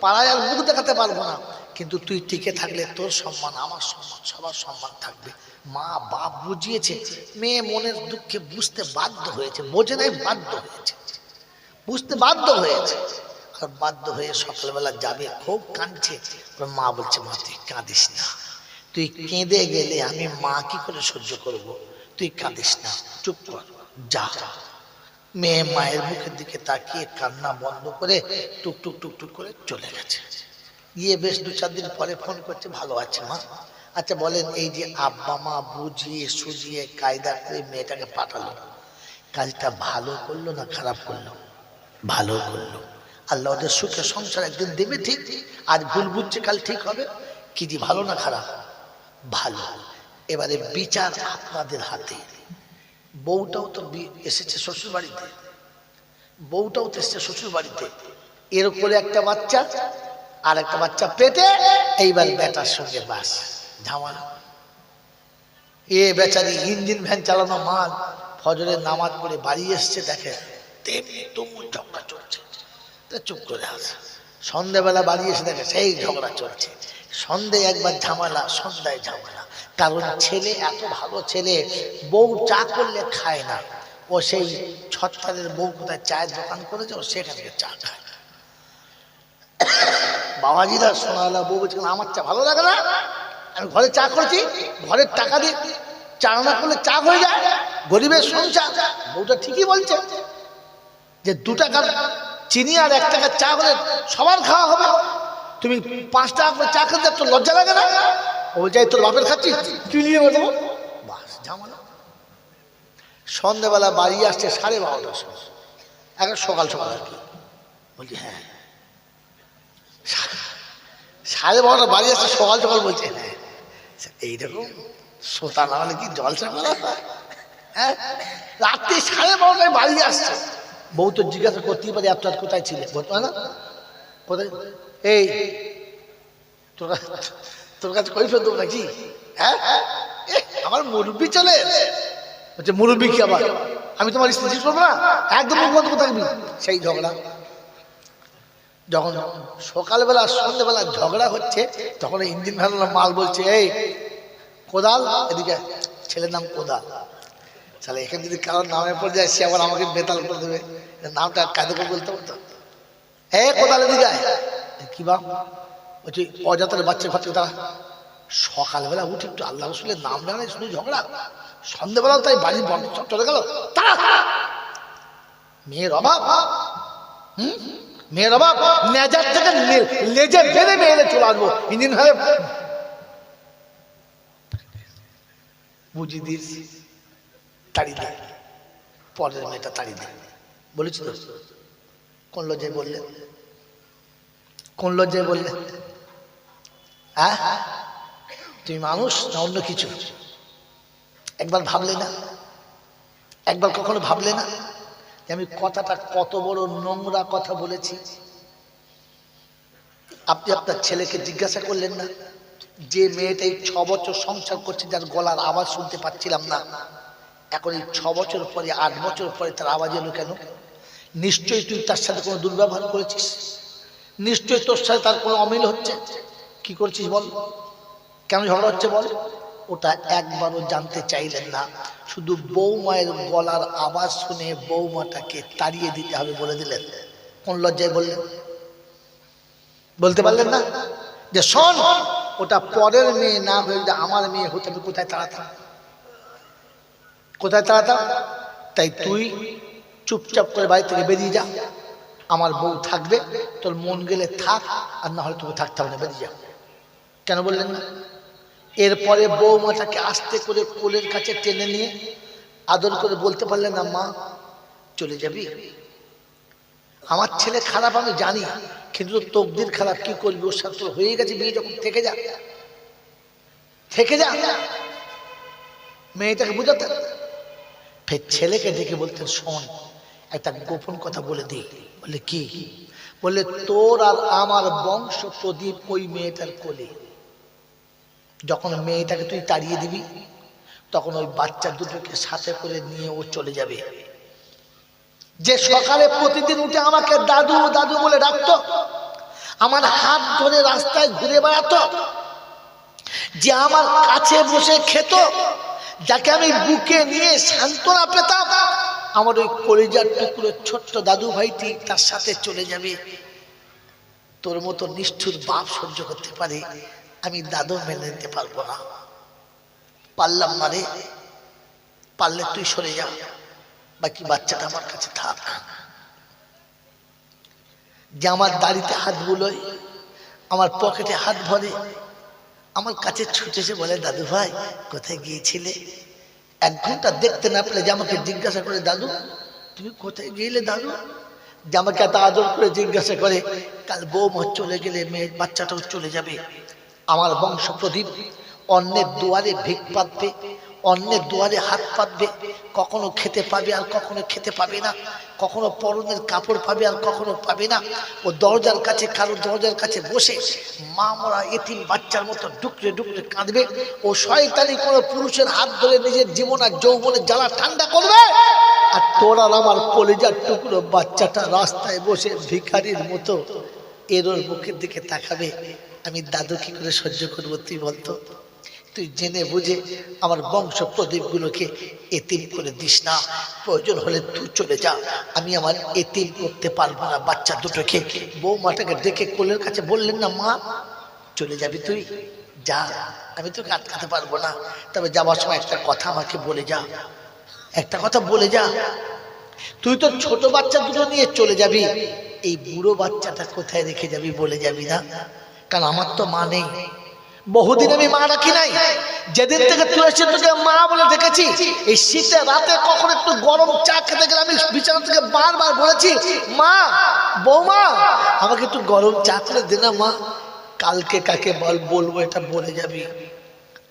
পাড়ায় আর মুখ দেখাতে পারবো না, কিন্তু তুই টিকে থাকলে তোর সম্মান, আমার সম্মান, সবার সম্মান থাকবে। মা বাপ বুঝিয়েছে, মেয়ে মনের দুঃখে বুঝতে বাধ্য হয়েছে, বোঝে নাই, বাধ্য হয়েছে, বুঝতে বাধ্য হয়েছে। আর বাধ্য হয়ে সকালবেলা যাবে, খুব কাঁদছে। মা বলছে, মা তুই কাঁদিস না, তুই কেঁদে গেলে আমি মা কি করে সহ্য করব, তুই কাঁদিস না, চুপ কর, যা। মেয়ে মায়ের মুখের দিকে তাকিয়ে কান্না বন্ধ করে টুক টুক টুক টুক করে চলে গেছে। গিয়ে বেশ 2-4 দিন পরে ফোন করছে, ভালো আছে মা? আচ্ছা বলেন, এই যে আব্বা মা বুঝিয়ে সুঝিয়ে কায়দা করে মেয়েটাকে পাঠালো, কাজটা ভালো করলো না খারাপ করলো? ভালো করলো। আল্লাহ ওদের সুখে সংসার একদিন দেবে, ঠিক। আজ ভুল বুঝছে, কাল ঠিক হবে। কি যে ভালো না খারাপ? ভালো। এবারে বিচার আপনাদের হাতে। বউটাও তো এসেছে শ্বশুর বাড়িতে, বউটাও তো এসেছে শ্বশুর বাড়িতে, এর উপরে একটা বাচ্চা, আর একটা বাচ্চা পেটে। এইবার বেটার সঙ্গে বাস ঝামেলা। এ বেচারি ইঞ্জিন ভ্যান চালানো মাল, ফজরের নামাজ পড়ে বাড়ি এসছে, দেখে তেমনি তুমুল ঝগড়া চলছে, চুপ করে আসে। সন্ধ্যেবেলা বাড়ি এসে দেখে সেই ঝগড়া চলছে। সন্ধ্যে একবার ঝামেলা, সন্ধ্যায় ঝামেলা। কারণ ছেলে এত ভালো ছেলে, বউ চা করলে খায় না, ও সেই ছত্তারের বউ কোথায় চায়ের দোকান করেছে, ও সেখান থেকে চা খায়। বাবাজিরা সোনালা বউ বলছে, আমার চা ভালো লাগে না, আমি ঘরে চা করেছি, ঘরের টাকা দিয়ে চা রান্না করলে চা হয়ে যায়, গরিবের সংসার। বউটা ঠিকই বলছে যে 2 টাকার চিনি আর 1 টাকার চা হলে সবার খাওয়া হবে, তুমি 5 টাকা করে চা খেতে তোর লজ্জা লাগে না? ও যাই তোর বাপের খাচ্ছিস, তুই নিয়ে বলবো, বাস ঝামেলা। সন্ধ্যেবেলা বাড়ি আসছে 12:30টার সময়, এখন সকাল সকাল আর কি। বলছি হ্যাঁ, 12:30 বাড়ি আসছে সকাল সকাল, বলছে হ্যাঁ। এইরকম সোতা না হলে কি জলসা করা? হ্যাঁ, রাত্রি 12:30টায় বাড়ি আসছে। বউ তো জিজ্ঞাসা করতেই পারে, এত রাত কোথায় ছিলে? বলতো না কোথায়, এই তোর কাছে কই ফেলতো নাকি? হ্যাঁ, আমার মুরব্বী চলে বলছে, মুরব্বী কি আবার? আমি তোমার স্ত্রী করবো না, একদম মুখ বন্ধ থাকবি। সেই ঝগড়া। যখন সকালবেলা সন্ধ্যেবেলা ঝগড়া হচ্ছে, তখন ইঞ্জিন ভ্যান মাল বলছে, এই কোদাল এদিকে, ছেলের নাম কোদাল। তাহলে এখানে যদি কারোর নামের পর যায়, সে আবার আমাকে বেতাল করে দেবে, নামটা কায়দা করে বলতে পারতো। হে কোদাল এদিকে, কি বাপ বলছি, অজাতের বাচ্চা ফাচ্চা তারা সকালবেলা উঠে একটু আল্লাহ রসুলের নাম নেয়, শুধু ঝগড়া। সন্ধ্যেবেলাও তাই বাড়ির বন্ধ সব চলে গেল। তারা মেয়ের অভাব, মেয়ের অভাব, নেজার থেকে লেজে বেঁধে মেয়েরে চলে আসবো ইঞ্জিন হয়ে বুঝি দিস, তাড়ি দে, পরের মেয়েটা তাড়ি দে। বলেছি তো, কোন লজ্জায় বললে? কোন লজ্জায় বললে? হ্যাঁ, তুমি মানুষ না অন্য কিছু? একবার ভাবলে না? একবার কখনো ভাবলে না যে আমি কথাটা কত বড় নোংরা কথা বলেছি? আপনি আপনার ছেলেকে জিজ্ঞাসা করলেন না, যে মেয়েটা এই 6 বছর সংসার করছে, যার গলার আওয়াজ শুনতে পাচ্ছিলাম না, এখন এই 6 বছর পরে, 8 বছর পরে তার আওয়াজ এলো কেন? নিশ্চয়ই তুই তার সাথে কোনো দুর্ব্যবহার করেছিস, নিশ্চয়ই তোর সাথে তার কোনো অমিল হচ্ছে। কি করছিস বল, কেন ঝগড়া হচ্ছে বল। ওটা একবারও জানতে চাইলেন না, শুধু বৌমায়ের গলার আওয়াজ শুনে বৌমাটাকে তাড়িয়ে দিতে হবে বলে দিলেন। কোন লজ্জায় বললেন? বলতে পারলেন না যে শোন, ওটা পরের মেয়ে না হয়ে যদি আমার মেয়ে হতে আমি কোথায় তাড়াতাম, কোথায় তাড়াতাম? তাই তুই চুপচাপ করে বাড়ি থেকে বেরিয়ে যা, আমার বউ থাকবে, তোর মন গেলে থাক, আর না হলে তোকে থাকতে হবে না, বেরিয়ে যা। কেন বললেন না? এরপরে বৌমাটাকে আস্তে করে কোলের কাছে টেনে নিয়ে আদর করে বলতে পারলেন না, মা চলে যাবি? আমার ছেলে খারাপ আমি জানি, কিন্তু তকদির খারাপ, কি করবি, ওর সাথে হয়ে গেছে বিয়ে যখন, থেকে যা, থেকে যা। মেয়েটাকে বুঝাতেন। ফের ছেলেকে ডেকে বলতেন, শোন একটা গোপন কথা বলে দিই। বলে কি? বলে তোর আর আমার বংশ প্রদীপ ওই মেয়েটার কোলে। যখন মেয়েটাকে তুই তাড়িয়ে দিবি, তখন ওই বাচ্চা দুটোকে সাথে করে নিয়ে ও চলে যাবে। যে সকালে প্রতিদিন উঠে আমাকে দাদু দাদু বলে ডাকতো, আমার হাত ধরে রাস্তায় ঘুরে বেড়াতো, যে আমার কাছে বসে খেত, যাকে আমি বুকে নিয়ে সান্ত্বনা পেতাম, আমার ওই কলিজার টুকরো ছোট্ট দাদু ভাইটি তার সাথে চলে যাবে। তোর মতো নিষ্ঠুর বাপ সহ্য করতে পারে, আমি দাদু মেনে নিতে পারবো না। পারলাম না রে, পারলে তুই সরে যা, বাকি বাচ্চাটা আমার কাছে থাক। যে আমার দাড়িতে হাত বুলোয়, আমার পকেটে হাত ভরে, আমার কাছে ছুটেছে বলে, দাদু ভাই কোথায় গিয়েছিলে? 1 ঘন্টা দেখতে না পেলে যে আমাকে জিজ্ঞাসা করে, দাদু তুমি কোথায় গিয়েলে দাদু? যে আমাকে এত আদর করে জিজ্ঞাসা করে, কাল বৌমা চলে গেলে মেয়ের বাচ্চাটাও চলে যাবে। আমার বংশ প্রদীপ অন্যের দুয়ারে ভিক পাতবে, অন্যের দুয়ারে হাত পাতবে, কখনো খেতে পাবে আর কখনো খেতে পাবে না, কখনো পরনের কাপড় পাবে আর কখনো পাবে না। ও দরজার কাছে, কারো দরজার কাছে বসে মা মরা এতিম বাচ্চার মতো ডুকরে ডুকরে কাঁদবে। ও শয়তানি কোনো পুরুষের হাত ধরে নিজের জীবন আর যৌবনের জ্বালা ঠান্ডা করবে। আর তোর আর আমার কলিজার টুকরো বাচ্চাটা রাস্তায় বসে ভিখারির মতো এর ওর মুখের দিকে তাকাবে। আমি দাদু কি করে সহ্য করবো তুই বলতো? তুই জেনে বুঝে আমার বংশ প্রদীপগুলোকে এতিম করে দিস না, প্রয়োজন হলে তুই চলে যা, আমি আমার এতিম করতে পারবো না বাচ্চা দুটোকে। বৌমাটাকে ডেকে কোলের কাছে বললেন না, মা চলে যাবি তুই, যা, আমি তোকে আটকাতে পারবো না, তবে যাওয়ার সময় একটা কথা আমাকে বলে যা, একটা কথা বলে যা। তুই তো ছোট বাচ্চা দুটো নিয়ে চলে যাবি, এই বুড়ো বাচ্চাটা কোথায় রেখে যাবি বলে যাবি না? কারণ আমার তো মা নেই, বহুদিন আমি মা রাখি নাই। যেদিন থেকে তুই এসে তোকে মা বলে ডেকেছি, এই শীতে রাতে কখন একটু গরম চা খেতে গেলে আমি বিছানা থেকে বারবার বলেছি, মা বৌমা আমাকে একটু গরম চা করে দে না মা। কালকে কাকে বলবো এটা বলে যাবি,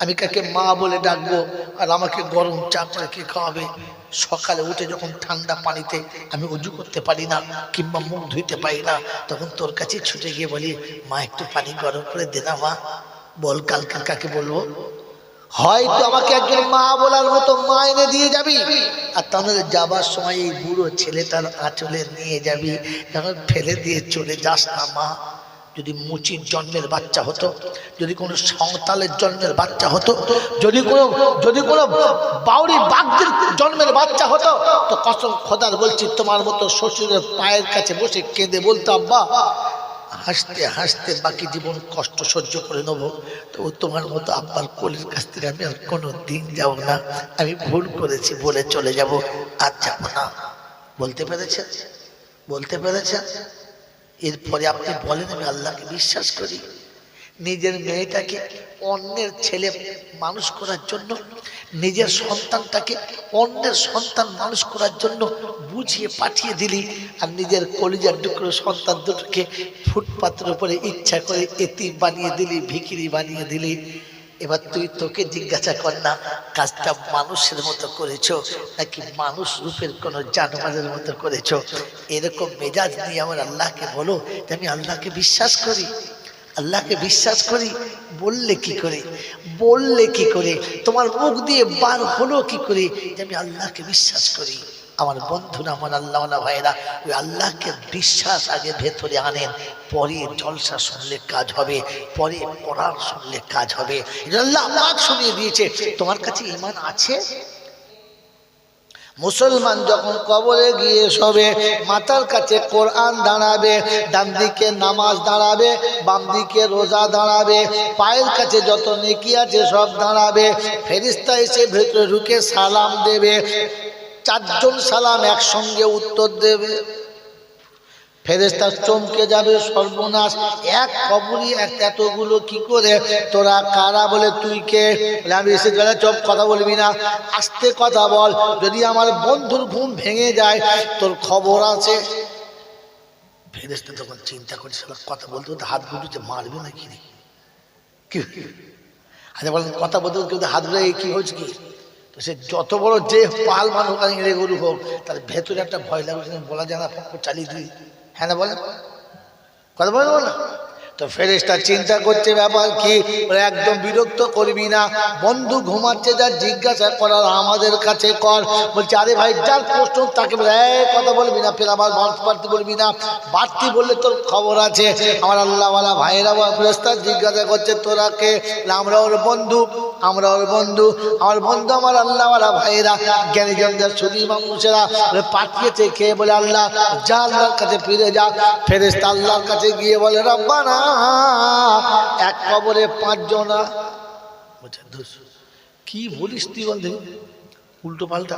আমি কাকে মা বলে ডাকবো আর আমাকে গরম চা করে কে খাওয়াবে? সকালে উঠে যখন ঠান্ডা পানিতে আমি উজু করতে পারি না কিংবা মুখ ধুইতে পারি না, তখন তোর কাছে ছুটে গিয়ে বলি, মা একটু পানি গরম করে দে না মা। বল কালকে কাকে বলবো? হয়তো আমাকে একজন মা বলার মতো মা এনে দিয়ে যাবি, আর তাহলে যাবার সময় এই বুড়ো ছেলেটার আঁচলে নিয়ে যাবি, যেন ফেলে দিয়ে চলে যাস না মা। যদি মুচির জন্মের বাচ্চা হতো, যদি কোনো সাঁওতালের জন্মের বাচ্চা হতো, যদি কোনো বাউরি বাগদের জন্মের বাচ্চা হতো, তো কসম খোদার বলছি তোমার মতো শ্বশুরের পায়ের কাছে বসে কেঁদে বলতাম, বা হাসতে হাসতে বাকি জীবন কষ্ট সহ্য করে নেবো, তো তোমার মতো আব্বার কোলের কাছ থেকে আমি আর কোনো দিন যাবো না, আমি ভুল করেছি বলে চলে যাব, আর যাবো না। বলতে পেরেছেন? বলতে পেরেছেন? এরপরে আপনি বলেন, আমি আল্লাহকে বিশ্বাস করি। নিজের মেয়েটাকে অন্যের ছেলে মানুষ করার জন্য, নিজের সন্তানটাকে অন্যের সন্তান মানুষ করার জন্য বুঝিয়ে পাঠিয়ে দিলি, আর নিজের কলিজার টুকরো সন্তান দুটোকে ফুটপাতের উপরে ইচ্ছা করে এতিম বানিয়ে দিলি, ভিখিরি বানিয়ে দিলি। এবার তোকে জিজ্ঞাসা কর না, কাজটা মানুষের মতো করেছো নাকি মানুষ রূপের কোনো জানোয়ারের মতো করেছো? এরকম মেজাজ নিয়ে আমার আল্লাহকে বলো যে আমি আল্লাহকে বিশ্বাস করি, আল্লাহকে বিশ্বাস করি। বললে কি করে, বললে কি করে, তোমার মুখ দিয়ে বার হলো কি করে যে আমি আল্লাহকে বিশ্বাস করি? আমার বন্ধুরা, আমার আল্লাহওয়ালা ভাইরা, ওই আল্লাহকে বিশ্বাস আগে ভেতরে আনেন, পরে জলসা শুনলে কাজ হবে, পরে কোরআন শুনলে কাজ হবে। আল্লাহ পাক শুনিয়ে দিয়েছে। তোমার কাছে ঈমান আছে? মুসলমান যখন কবরে গিয়ে শোবে, মাথার কাছে কোরআন দাঁড়াবে, ডান দিকে নামাজ দাঁড়াবে, বাম দিকে রোজা দাঁড়াবে, পায়ের কাছে যত নেকি আছে সব দাঁড়াবে। ফেরেশতা এসে ভেতরে ঢুকে সালাম দেবে, চারজন সালাম একসঙ্গে উত্তর দেবে। ফেরেশতা চমকে যাবে, সর্বনাশ, এক কবরই এতগুলো কি করে? তোরা কারা? বলে তুই কে? আমি এসে গেলে চুপ, কথা বলবি না, আস্তে কথা বল, যদি আমার বন্ধুর ঘুম ভেঙে যায় তোর খবর আছে। ফেরেশতা তখন চিন্তা করছে, কথা বলতে বলতে হাত গুটিতে মারবে নাকি রে? কি আচ্ছা বলেন, কথা বলতে বলতে হাত ধরে কি হয়েছে কি? তো সে যত বড় যে পাল মানুষ এড়ে গরু হোক, তার ভেতরে একটা ভয় লাগছে, বলা যায় না, চালিয়ে দিই। হ্যাঁ না বলেন, কথা বলবো না? তো ফেরেশতা চিন্তা করছে ব্যাপার কি, একদম বিরক্ত করবি না, বন্ধু ঘুমাচ্ছে, যা জিজ্ঞাসা করার আমাদের কাছে কর। বলছে আরে ভাই, যার প্রশ্ন তাকে কথা বলবি না, ফের আবার বাড়তি বলবি না, বাড়তি বললে তোর খবর আছে। আমার আল্লাহওয়ালা ভাইরা ফেরেশতা জিজ্ঞাসা করছে তোরা কে? আমরা ওর বন্ধু, আমরা ওর বন্ধু, আমার বন্ধু আমার আল্লাহওয়ালা ভাইরা, জ্ঞানীজনদের সুদী মানুষেরা পাঠিয়েছে খেয়ে। বলে আল্লাহ, যা আল্লাহর কাছে ফিরে যা। ফেরেশতা আল্লাহর কাছে গিয়ে বলে রব্বানা, এক কবরে 5 জনা। কি বলিস তুই? বলতে উল্টো পাল্টা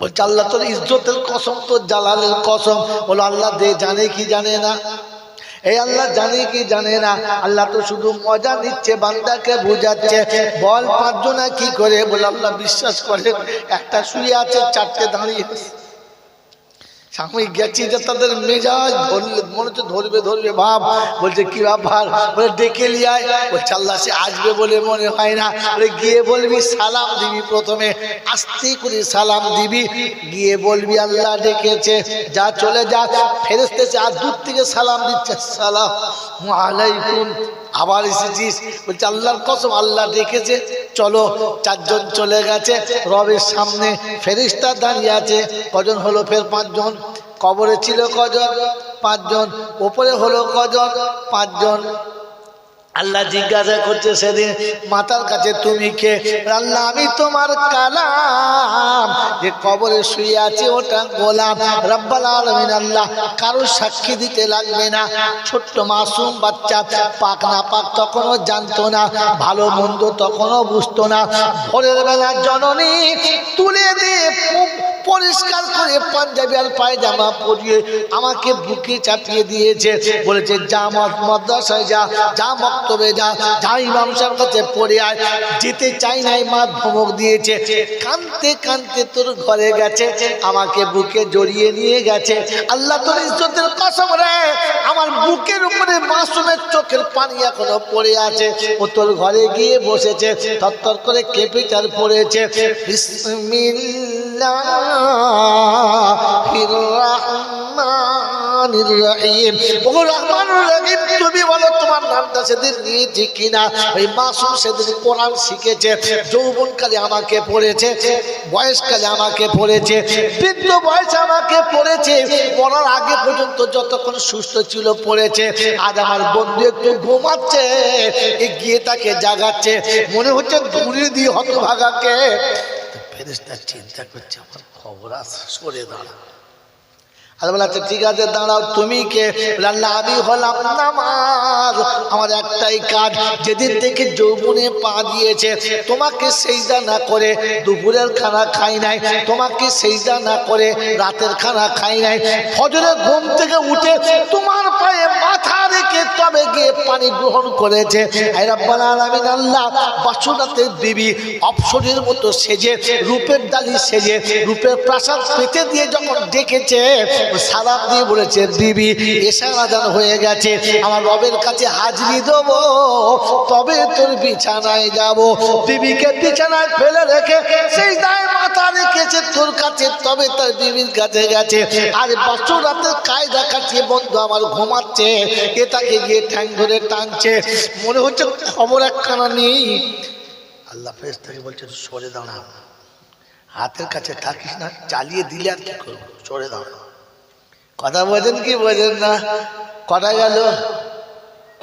বলছে, আল্লাহ তোর ইজ্জতের কসম, তোর জালালের কসম। বলো আল্লাহ দে জানে কি জানে না? এই আল্লাহ জানে কি জানে না? আল্লাহ তো শুধু মজা নিচ্ছে, বান্দাকে বুঝাচ্ছে। বল 5 জনা কি করে? বলে আল্লাহ বিশ্বাস করেন, একটা শুয়ে আছে, 4টে দাঁড়িয়ে আছে। আমি গেছি যে তাদের মেজাজ মনে হচ্ছে ধরবে ভাব। বলছে কি ব্যাপার? বলে ডেকে লিয়ায়। বলছে আল্লাহ সে আসবে বলে মনে হয় না। বলে গিয়ে বলবি, সালাম দিবি, প্রথমে আস্তে করে সালাম দিবি, গিয়ে বলবি আল্লাহ ডেকেছে, যা চলে যা। ফেরেশতা আর দূর থেকে সালাম দিচ্ছে, আসসালামু আলাইকুম, আবার এসেছিস? বলছে আল্লাহর কসম আল্লাহ ডেকেছে, চলো। 4 জন চলে গেছে, রবের সামনে ফেরেশতা দাঁড়িয়ে আছে। কজন হলো? ফের 5 জন। কবরে ছিল কজন? 5 জন। উপরে হলো কজন? 5 জন। আল্লাহ জিজ্ঞাসা করছে সেদিন মাতার কাছে, তুমি কে? আল্লাহ আমি তোমার কালাম, যে কবরে শুয়ে আছে ওটা গোলাম। রব্বুল আলামিন আল্লাহ কারো সাক্ষী দিতে লাগবে না। ছোট্ট মাসুম বাচ্চা, পাক না পাক তখনও জানতো না, ভালো মন্দ তখনও বুঝতো না। ভোরের বেলা জননী তুলে দিয়ে পরিষ্কার করে পাঞ্জাবি আর পায়জামা পরিয়ে আমাকে বুকে চাপিয়ে দিয়েছে। বলেছে যা মাদ্রাসায় যা, যা মক্তবে যা, যা ইমাম সাহেবের কাছে পড়ে আয়। যেতে চাই নাই, মা ধমক দিয়েছে। কাঁদতে কাঁদতে তোর ঘরে গেছে, আমাকে বুকে জড়িয়ে নিয়ে গেছে। আল্লাহ তোর ইজ্জতের কসম রে, আমার বুকের উপরে মাসুমের চোখের পানি এখনো পড়ে আছে। ও তোর ঘরে গিয়ে বসেছে, থরথর করে কেঁপে চাল পড়েছে। বিসমিল্লাহির রহমানির রহিম। ও রহমানুর রহিম, তুমি বলো তোমার নামটা সেদিন নিয়েছি কিনা? ওই মাসুম সেদিন কোরআন শিখেছে, যৌবনকালে আমাকে পড়েছে, বয়সকালে আমাকে পড়েছে, বৃদ্ধ বয়সে আমাকে পড়েছে, পড়ার আগে পর্যন্ত যতক্ষণ সুস্থ ছিল পড়েছে। আজ আমার বন্ধু একটু ঘুমাচ্ছে, গিয়ে তাকে জাগাচ্ছে, মনে হচ্ছে দূরে দিয়ে হতভাগাকে। ফেরেশতা চিন্তা করছে আমার খবর আছে, সরে দাঁড়া। আর বলে আচ্ছা ঠিক আছে দাঁড়াও, তুমি কে? আল্লাহ আমি হলাম নামাজ, আমার একটাই কাজ। যেদিন থেকে যৌবনে পা দিয়েছে, তোমাকে সেজদা না করে দুপুরের খানা খাই নাই, তোমাকে সেজদা না করে রাতের খানা খাই নাই। ফজরের ঘুম থেকে উঠে তোমার পায়ে মাথা রেখে তবে গিয়ে পানি গ্রহণ করেছে। হে রব্বুল আলামিন আল্লাহ, বাসুরাতের বিবি অপসরের মতো সেজে, রূপের ডালি সেজে, রূপের প্রাসাদ পেতে দিয়ে যখন ডেকেছে, সালাম দিয়ে বলেছে বিবি এশার আযান হয়ে গেছে, আমার রবের কাছে হাজিরি দেবো, তবে তোর বিছানায় যাব। বিবিকে বিছানায় ফেলে রেখে সেই দায় মাথা রেখেছে তোর কাছে, তবে তার বিবির কাছে গেছে। আর বছর রাতে কায়দা কাটিয়ে বন্ধু আমার ঘুমাচ্ছে, এ তাকে গিয়ে ঠ্যাং ধরে টানছে, মনে হচ্ছে খবর একখানা নেই। আল্লাহ ফেরেশতাকে বলছে সরে দাঁড়া, হাতের কাছে থাকিস না, চালিয়ে দিলে আর কি করবো, সরে দাও। কথা বোঝেন কি বোঝেন না? কটা গেল?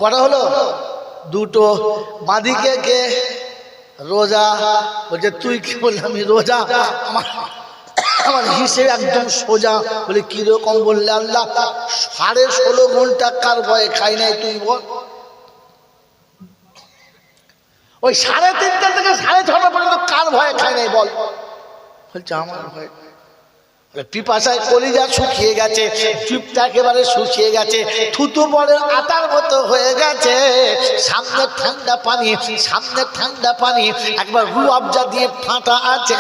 কটা হলো? দুটো। বাঁদিকে কে? রোজা। বলছে তুই কি? বললি আমি রোজা। আমার হিসেবে একদম সোজা। বলে কিরকম? বললে আল্লাহ 16.5 ঘন্টা কার ভয়ে খাই নাই তুই বল? ওই 3:30 থেকে 6:30 পর্যন্ত কার ভয়ে খাই নাই বল? বলছে আমার ভয়। পিপাসায় কলিজা শুকিয়ে গেছে, চুপটা একেবারে শুকিয়ে গেছে, থুতু পরে আটার মতো হয়ে গেছে। সামনে ঠান্ডা পানি, সামনে ঠান্ডা পানি, একবার রু আবজা দিয়ে ফাটা আছে।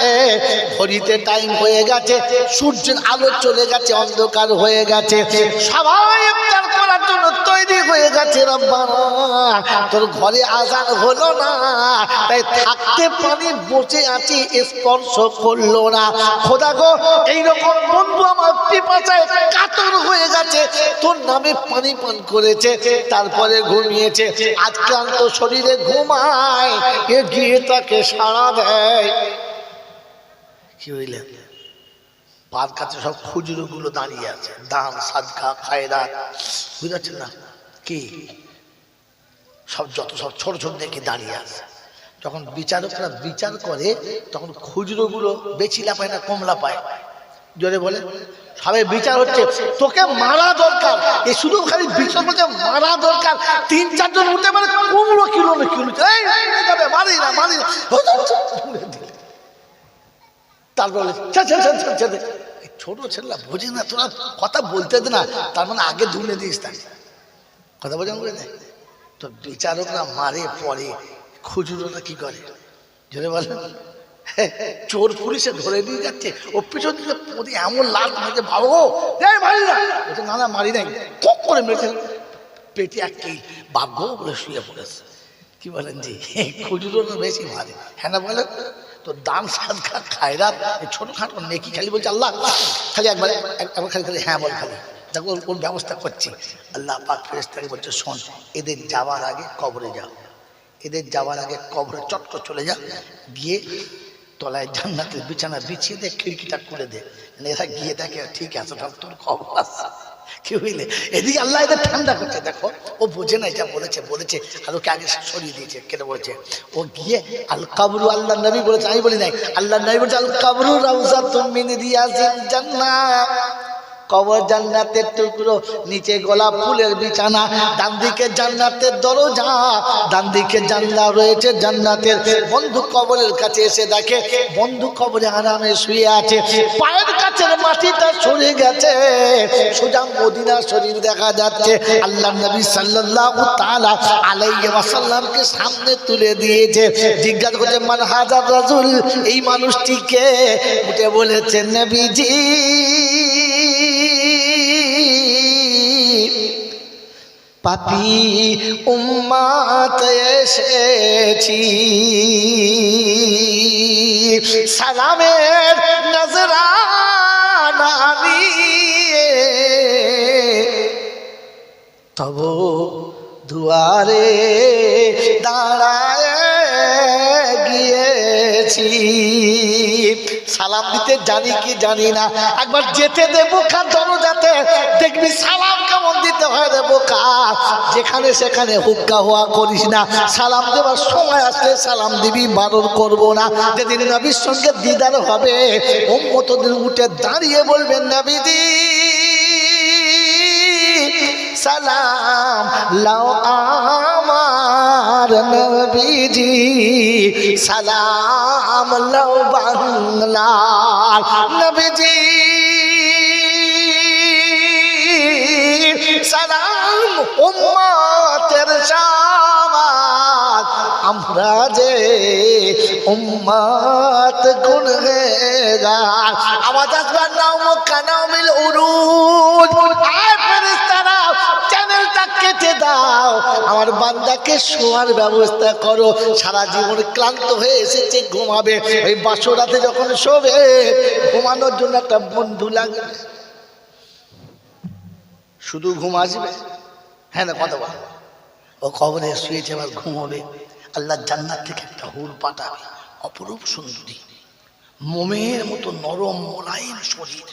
ঘড়িতে টাইম হয়ে গেছে, সূর্যের আলো চলে গেছে, অন্ধকার হয়ে গেছে। সবাই ইফতার করার জন্য তৈরি হয়ে গেছে। রব্বানা তোর ঘরে আজান হলো না, তাই থাকতে পানি বসে আছি, স্পর্শ করলো না। খোদা গো, এইরকম বন্ধু আমার পিপাসায় কাতর হয়ে গেছে, তোর নামে পানি পান করেছে, তারপরে ঘুমিয়েছে। আজ ক্লান্ত শরীরে ঘুমায়, এ গিয়ে তাকে সাড়া দেয়। কি হইলে? পার কাছে সব খুচরো গুলো দাঁড়িয়ে আছে, দান সাদকা খায়রাত, বুঝাচ্ছেন না কি? সব যত সব ছোট ছোট দেখে দাঁড়িয়ে আছে। যখন বিচারকরা বিচার করে তখন খুচরো গুলো বেচিলা পায় না, কমলা পায়। জোরে বলে সবাই বিচার হচ্ছে, তোকে মারা দরকার। এ শুধু খালি বিচার বলছে মারা দরকার। 3-4 জন উঠে মানে কুমড়ো কিলো মারি না, মারি না। তারপরে ছোট ছেলেরা বোঝে না, তোরা কথা বলতে দে না, তার মানে আগে ধুলে দিস। তাই কথা বোঝা করে দেয় তো। বিচারকরা মারে পরে, খুচরোটা কি করে? জোরে বলে চোর পুলিশে ধরে নিয়ে যাচ্ছে, ও পিছন দিকে পড়ে এমন লাল মারছে, ভালো মারি না। বলছে না না মারি নাই, কক করে মেরেছে পেটে একটি ভাগ্য বলে শুয়ে পড়েছে। কি বলেন জি? খুচরোটা বেশি মারে। হ্যাঁ না বলেন তো? দান সাদকা খায়রাত ছোটখাটো নেকি খালি বলছে আল্লাহ, খালি একবার খালি খালি হ্যাঁ বল, খালি দেখো ওর ব্যবস্থা করছি। আল্লাহ পাক ফেরেশতাকে বলছে শোন, এদের যাওয়ার আগে কবরে যাও, এদের যাওয়ার আগে কবরে চটক চলে যা, গিয়ে তলায় জান্নাতের বিছানা বিছিয়ে দে, খিড়কিটা খুলে দে। এরা গিয়ে দেখে ঠিক আছে, তোর খবর আছে। কি হইলে? এদিকে আল্লাহ এদের ঠান্ডা করছে। দেখো ও বোঝে না, এটা বলেছে বলেছে আর ওকে আগে সরিয়ে দিয়েছে। কেটে বলেছে ও গিয়ে আল কাবরু, আল্লাহ নবী বলেছে, আমি বলি নাই, আল্লাহ নবী বলেছে আল কাবরু রাউযাতুম মিন রিয়াজিল জান্নাহ। কবর জান্নাতের টুকরো, নিচে গোলাপ ফুলের বিছানা, ডান দিকে জান্নাতের দরজা, ডান দিকে জানলা রয়েছে জান্নাতের। বন্ধু কবরের কাছে এসে দেখে বন্ধু কবরে আরামে শুয়ে আছে, পায়ের কাছের মাটিটা সরে গেছে, সোজা মদিনা শরীফ দেখা যাচ্ছে। আল্লাহ নবী সাল্লাল্লাহু তাআলা আলাইহি ওয়াসাল্লামকে সামনে তুলে দিয়েছে। জিজ্ঞাসা করছে মান হাজার রাজুল, এই মানুষটিকে? উঠে বলেছে নবীজি পাপী উম্মত এসেছি, সালামের নজরানা নিয়ে তব দুয়ারে দাঁড়ায় গিয়েছি। সালাম দিতে জানি কি জানি না, একবার যেতে দেবো কার দরজাতে, দেখবি সালাম কেমন দিতে হয় রে বোকা। যেখানে সেখানে হুক্কা হওয়া করিস না, সালাম দেওয়ার সময় আসলে সালাম দিবি, বারণ করবো না। যেদিন নবীর সঙ্গে দিদার হবে, উম্মতদের উঠে দাঁড়িয়ে বলবেন নবীজি সালাম লাও আমার নবীজি, সালাম লাও বাংলার নবীজি, সালাম উম্মতের শামাত, আমরা যে উম্মত গুনহগার। আওয়াজ আসবার নাও মক্কা নাও মিল উরুজ। আয় ফেরেশতারা চ্যানেলটা কেটে দাও, আমার বান্দাকে শোয়ার ব্যবস্থা করো। সারা জীবন ক্লান্ত হয়ে এসেছে, ঘুমাবে। ওই বাসরাতে যখন শোবে, ঘুমানোর জন্য একটা বন্ধু লাগবে। শুধু ঘুম আসবে? হ্যাঁ না কথা বল। ও কবরে শুয়েছে, আবার ঘুমাবে। আল্লাহ জান্নাত থেকে একটা হুর পাঠাবে, অপরূপ সুন্দরী। মোমের মতো নরম মোলায়েম শরীর,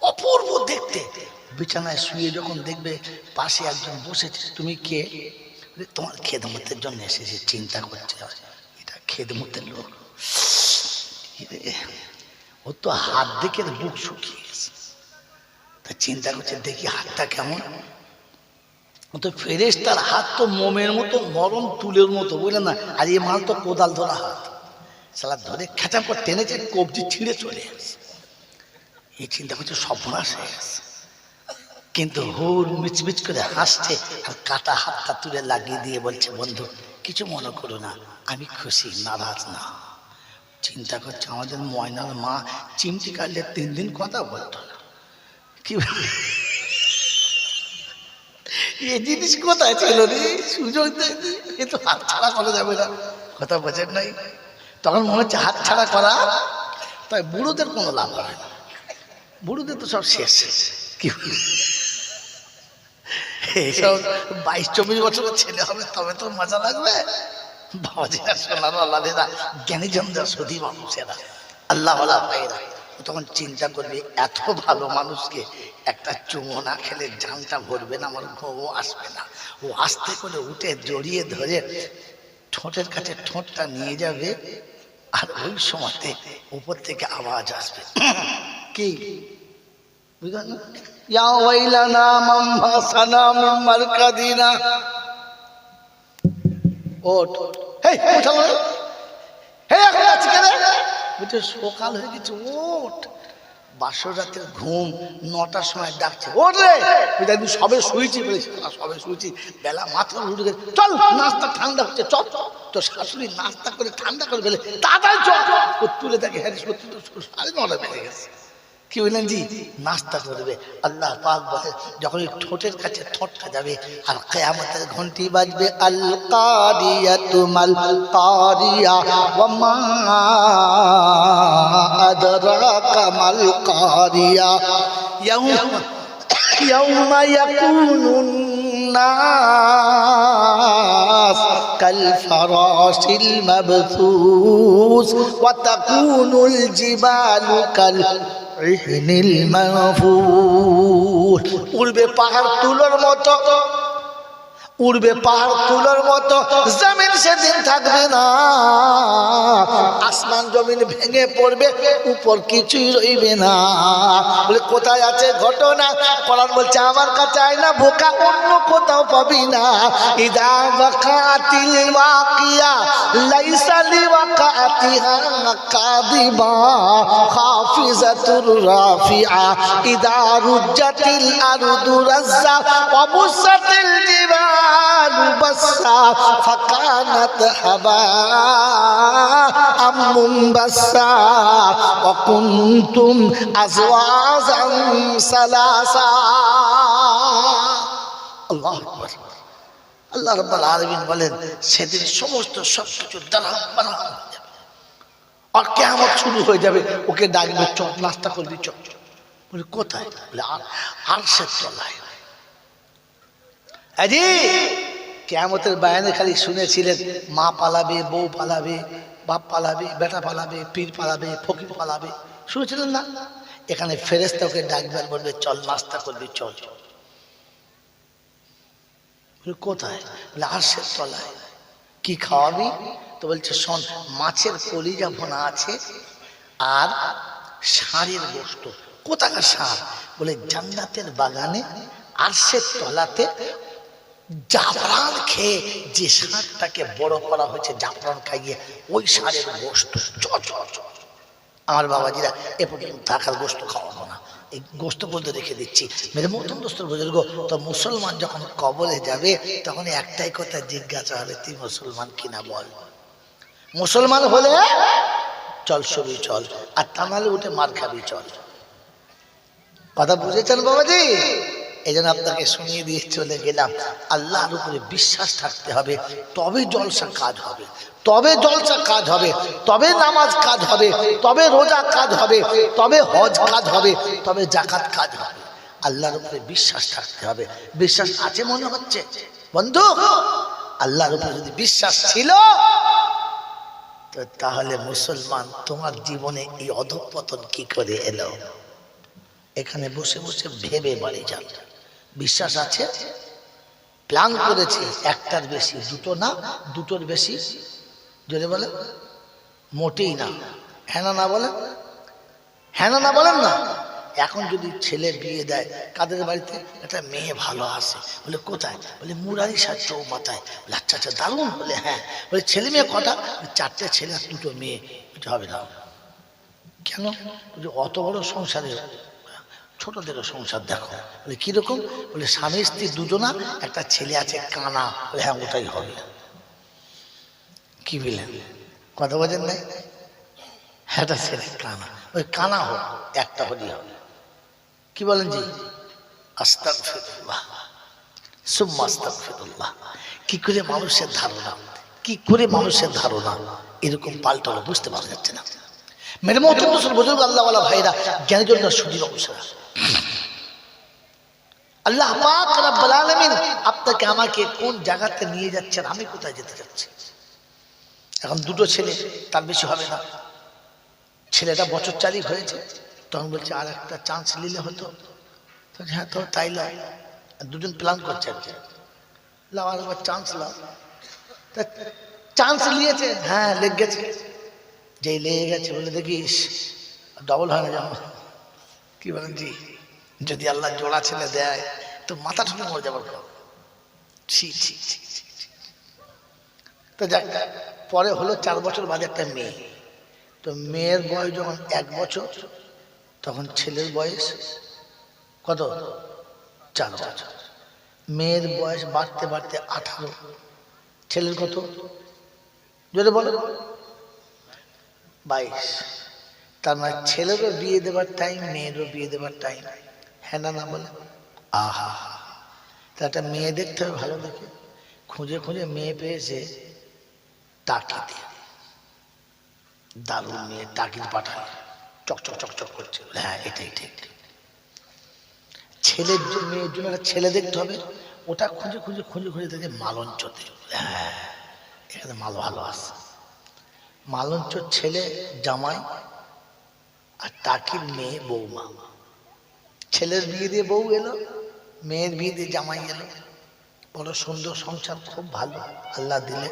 অপূর্ব দেখতে। বিছানায় শুয়ে যখন দেখবে পাশে একজন বসেছে, তুমি কে? তোমার খেদমতের জন্য এসেছে। চিন্তা করছে এটা খেদমতের লোক, ও তো হাত দেখে বুক শুকিয়ে গেছে। তা চিন্তা করছে দেখি হাতটা কেমন। ও তো ফেরেশতার হাত তো মোমের মতো নরম, তুলের মতো, বুঝলেন না? আর এই মাল তো কোদাল ধরা হাত, সালা ধরে খেঁচা পর টেনেছে, কবজি ছিঁড়ে চলে আসে। এই চিন্তা করছে সর্বনাশ হয়ে গেছে। কিন্তু হুর মিচমিচ করে হাসছে আর কাটা হাতটা তুলে লাগিয়ে দিয়ে বলছে, বন্ধু কিছু মনে করো না, আমি খুশি, নারাজ না। চিন্তা করছে আমাদের ময়নার মা চিমটি কাটলে 3 দিন কথা বলতো না। কি এই জিনিস কোথায় ছিল রে? সুযোগ এ তো হাত ছাড়া করা যাবে না, কথা বোঝেন নাই? তখন মনে হচ্ছে হাত ছাড়া করা, তাই বুড়োদের কোনো লাভ হয় না, বুড়োদের তো সব শেষ। কি এইসব 22-24 বছরের ছেলে হবে তবে তো মজা লাগবে। বাবাজিরা, সোনার আল্লাহেরা, জ্ঞানীজনরা, সতী মানুষেরা, আল্লাহওয়ালা ভাইরা, তখন চিন্তা করবে এত ভালো মানুষকে একটা চুমো না খেলে জানটা ভরবে না, আমার ঘুমও আসবে না। ও আস্তে করে উঠে জড়িয়ে ধরে ঠোঁটের কাছে ঠোঁটটা নিয়ে যাবে, আর ওই সময়তে উপর থেকে আওয়াজ আসবে, কি বুঝলেন না? ইয়া ওয়াইলানা মান ভাসানা মিন মারকাদিনা। ওঠ, হেই উঠালো, হে এখন আজকে কেন? বলছে সকাল হয়ে গেছে, ওঠ। 12 রাতের ঘুম 9টার সময় ডাকছে, ওঠ রে। আমি সবে শুয়েছি, বলেছি সবে শুয়েছি, বেলা মাথা উঠে গেছে, চল নাস্তা ঠান্ডা হচ্ছে, চল। তো শাশুড়ি নাস্তা করে ঠান্ডা করে ফেলে, তাড়াতাড়ি চল। ও তুলে দেখে হ্যাঁ সত্যি তো 9:30 বেজে গেছে। কি বললেন জি? নাস্তা করবে। আল্লাহ পাক বলে যখন ঠোঁটের কাছে ঠোঁটটা যাবে আর কিয়ামতের ঘন্টি বাজবে, আল কারিয়াতু মাল কারিয়া ওয়া মা আদরাকা মাল কারিয়া ইয়াউমা ইয়াকুনুন নাস কাল ফারাশিল মাবথুস ওয়া তাকুনুল জিবালু কাল ইহনিল মানফুর। উড়বে পাহাড় তুলোর মতো, উড়বে পাহাড় তুলোর মতো, জমিন সেদিন থাকবে না। আসমান জমিন ভেঙে পড়বে, উপর কিছুই রইবে না। বলে কোথায় আছে ঘটনা? কোরআন বলছে আমার কাছে আয় না বোকা, অন্য কোথাও পাবি না। ইদা ওয়াকাতিল ওয়াকিয়া লাইসা লিওয়াকাতিহা কাযিবা খাফিজাতুর রাফিআ ইদা রুজ্জাতিল আরদু রাজ্জা ওয়া বুসাতিল জিবালু বাসসা ফাকানাত হাবাআ মুনবাসসা ওয়া কুনতুম আজওয়াজান সালাসা। আল্লাহু আকবার। আল্লাহ রাব্বুল আলামিন বলেন সেদিন সমস্ত সবকিছু দারাম বারাম হয়ে যাবে আর কিয়ামত শুরু হয়ে যাবে। ওকে ডাকবে, চল নাস্তা করবি, চল। বলে কোথায়? বলে আরশের তলায়। আজি কিয়ামতের বায়ানে খালি শুনেছিলেন মা পালাবে, বউ পালাবে, বাপ পালাবে, বেটা পালাবে, পীর পালাবে, ফকির পালাবে, শুনেছিলেন না? এখানে ফেরেশতা ওকে ডাকবে আর বলবে চল নাস্তা করবি, চল। কোথায়? বলে আরশের তলায়। কি খাওয়াবি? তো বলছে শোন, মাছের কলিজা ভোনা আছে আর ষাঁড়ের গোশত। কোথাকার ষাঁড়? বলে জান্নাতের বাগানে আরশের তলাতে জাফরান খেয়ে যে ষাঁড়টাকে বড় করা হয়েছে, জাফরান খাইয়ে, ওই ষাঁড়ের গোশত। আমার বাবাজিরা এ পর্যন্ত থাকার গোশত খাওয়াবো না, এই গোশত বলতে রেখে দিচ্ছি। মেরে মতন দোস্তর বুজুর্গ, তো মুসলমান যখন কবরে যাবে তখন একটাই কথা জিজ্ঞাসা হবে, তুই মুসলমান কিনা বল। মুসলমান হলে চল ছবি চল, আর তা নাহলে উঠে মার খাবি, চল। কথা বুঝেছেন বাবাজি? এই জন্য আপনাকে শুনিয়ে দিয়ে চলে গেলাম। আল্লাহর উপরে বিশ্বাস থাকতে হবে, তবে জলসা কাজ হবে, তবে জলসা কাজ হবে, তবে নামাজ কাজ হবে, তবে রোজা কাজ হবে, তবে হজ কাজ হবে, তবে যাকাত কাজ হবে। আল্লাহর উপরে বিশ্বাস থাকতে হবে। বিশ্বাস আছে মনে হচ্ছে বন্ধু? আল্লাহর উপরে যদি বিশ্বাস ছিল তো তাহলে মুসলমান তোমার জীবনে এই অধঃপতন কি করে এলো? এখানে বসে বসে ভেবে বাড়ি যান। বিশ্বাস আছে? প্ল্যান করেছে একটার বেশি, দুটো না, দুটোর বেশি। যদি বলে মোটেই না, হ্যাঁ না বলেন, হ্যাঁ না বলেন না। এখন যদি ছেলে বিয়ে দেয় কাদের বাড়িতে, একটা মেয়ে ভালো আসে, বলে কোথায়, বলে মুরারি সার চৌমাথায়। বলে আচ্ছা আচ্ছা দারুণ। বলে হ্যাঁ। বলে ছেলে মেয়ে কটা? চারটে ছেলে আর দুটো মেয়ে। এটা হবে না। কেন? অত বড় সংসারে ছোটদেরও সংসার দেখো। বলে কিরকম? বলে স্বামী স্ত্রী দুজনা, একটা ছেলে আছে কানা। বলে হ্যাঁ ওটাই হবে। কি বললেন? কথা বোঝেন নাই? হ্যাঁ ছেলে কানা, ওই কানা হোক, একটা হলেই হবে। কি বলেন জি? আস্তাগফিরুল্লাহ সুম্মা আস্তাগফিরুল্লাহ। কি করে মানুষের ধারণা, কি করে মানুষের ধারণা এরকম পাল্টালো বুঝতে পারা যাচ্ছে না। মেরে মোহতরম বুজুর্গ আল্লাহওয়ালা ভাইরা, জ্ঞানের জন্য সুদী অবসর। আল্লাহ পাক রব্বুল আলামিন আপনাকে আমাকে কোন জায়গাতে নিয়ে যাচ্ছেন, আমি কোথায় যেতে যাচ্ছি। এখন দুটো ছেলে, তার বেশি হবে না। ছেলেটা বছর 4 হয়েছে, তখন বলছে আর একটা চান্স নিলে হতো। হ্যাঁ তো তাই লয়, দুজন প্ল্যান করছে আর কি, লাও আর একবার চান্স লাও। চান্স নিয়েছে, হ্যাঁ লেগে গেছে। যেই লেগে গেছে বলে দেখিস ডবল হয় না যেন। কি বলেন জি? যদি আল্লাহ জোড়া ছেলে দেয় তো মাথা ঠুকে মরে যাবার কর। তো যাক, পরে হলো 4 বছর বাদে একটা মেয়ে। তো মেয়ের বয়স যখন 1 বছর, তখন ছেলের বয়স কত? 4 বছর। মেয়ের বয়স বাড়তে বাড়তে 18, ছেলের কত? যদি বলো 22। তার মানে ছেলেরও বিয়ে দেবার টাইম, মেয়েরও বিয়ে দেবার টাইম। হ্যাঁ না বলে? আহা, তা একটা মেয়ে দেখতে হবে ভালো দেখে। খুঁজে খুঁজে মেয়ে পেয়েছে টাকি দিয়ে, দারুণ মেয়ে, টাকির পাঠালে চকচক চকচক করছে। হ্যাঁ এটাই ঠিক। ছেলের মেয়ের জন্য একটা ছেলে দেখতে হবে, ওটা খুঁজে খুঁজে খুঁজে খুঁজে দেখে মালঞ্চতে। হ্যাঁ এখানে মাল ভালো আছে। মালঞ্চর ছেলে জামাই, আর টাকির মেয়ে বৌমা। ছেলের বিয়ে দিয়ে বউ এলো, মেয়ের বিয়ে দিয়ে জামাই এলো। বড় সুন্দর সংসার, খুব ভালো আল্লাহ দিলে।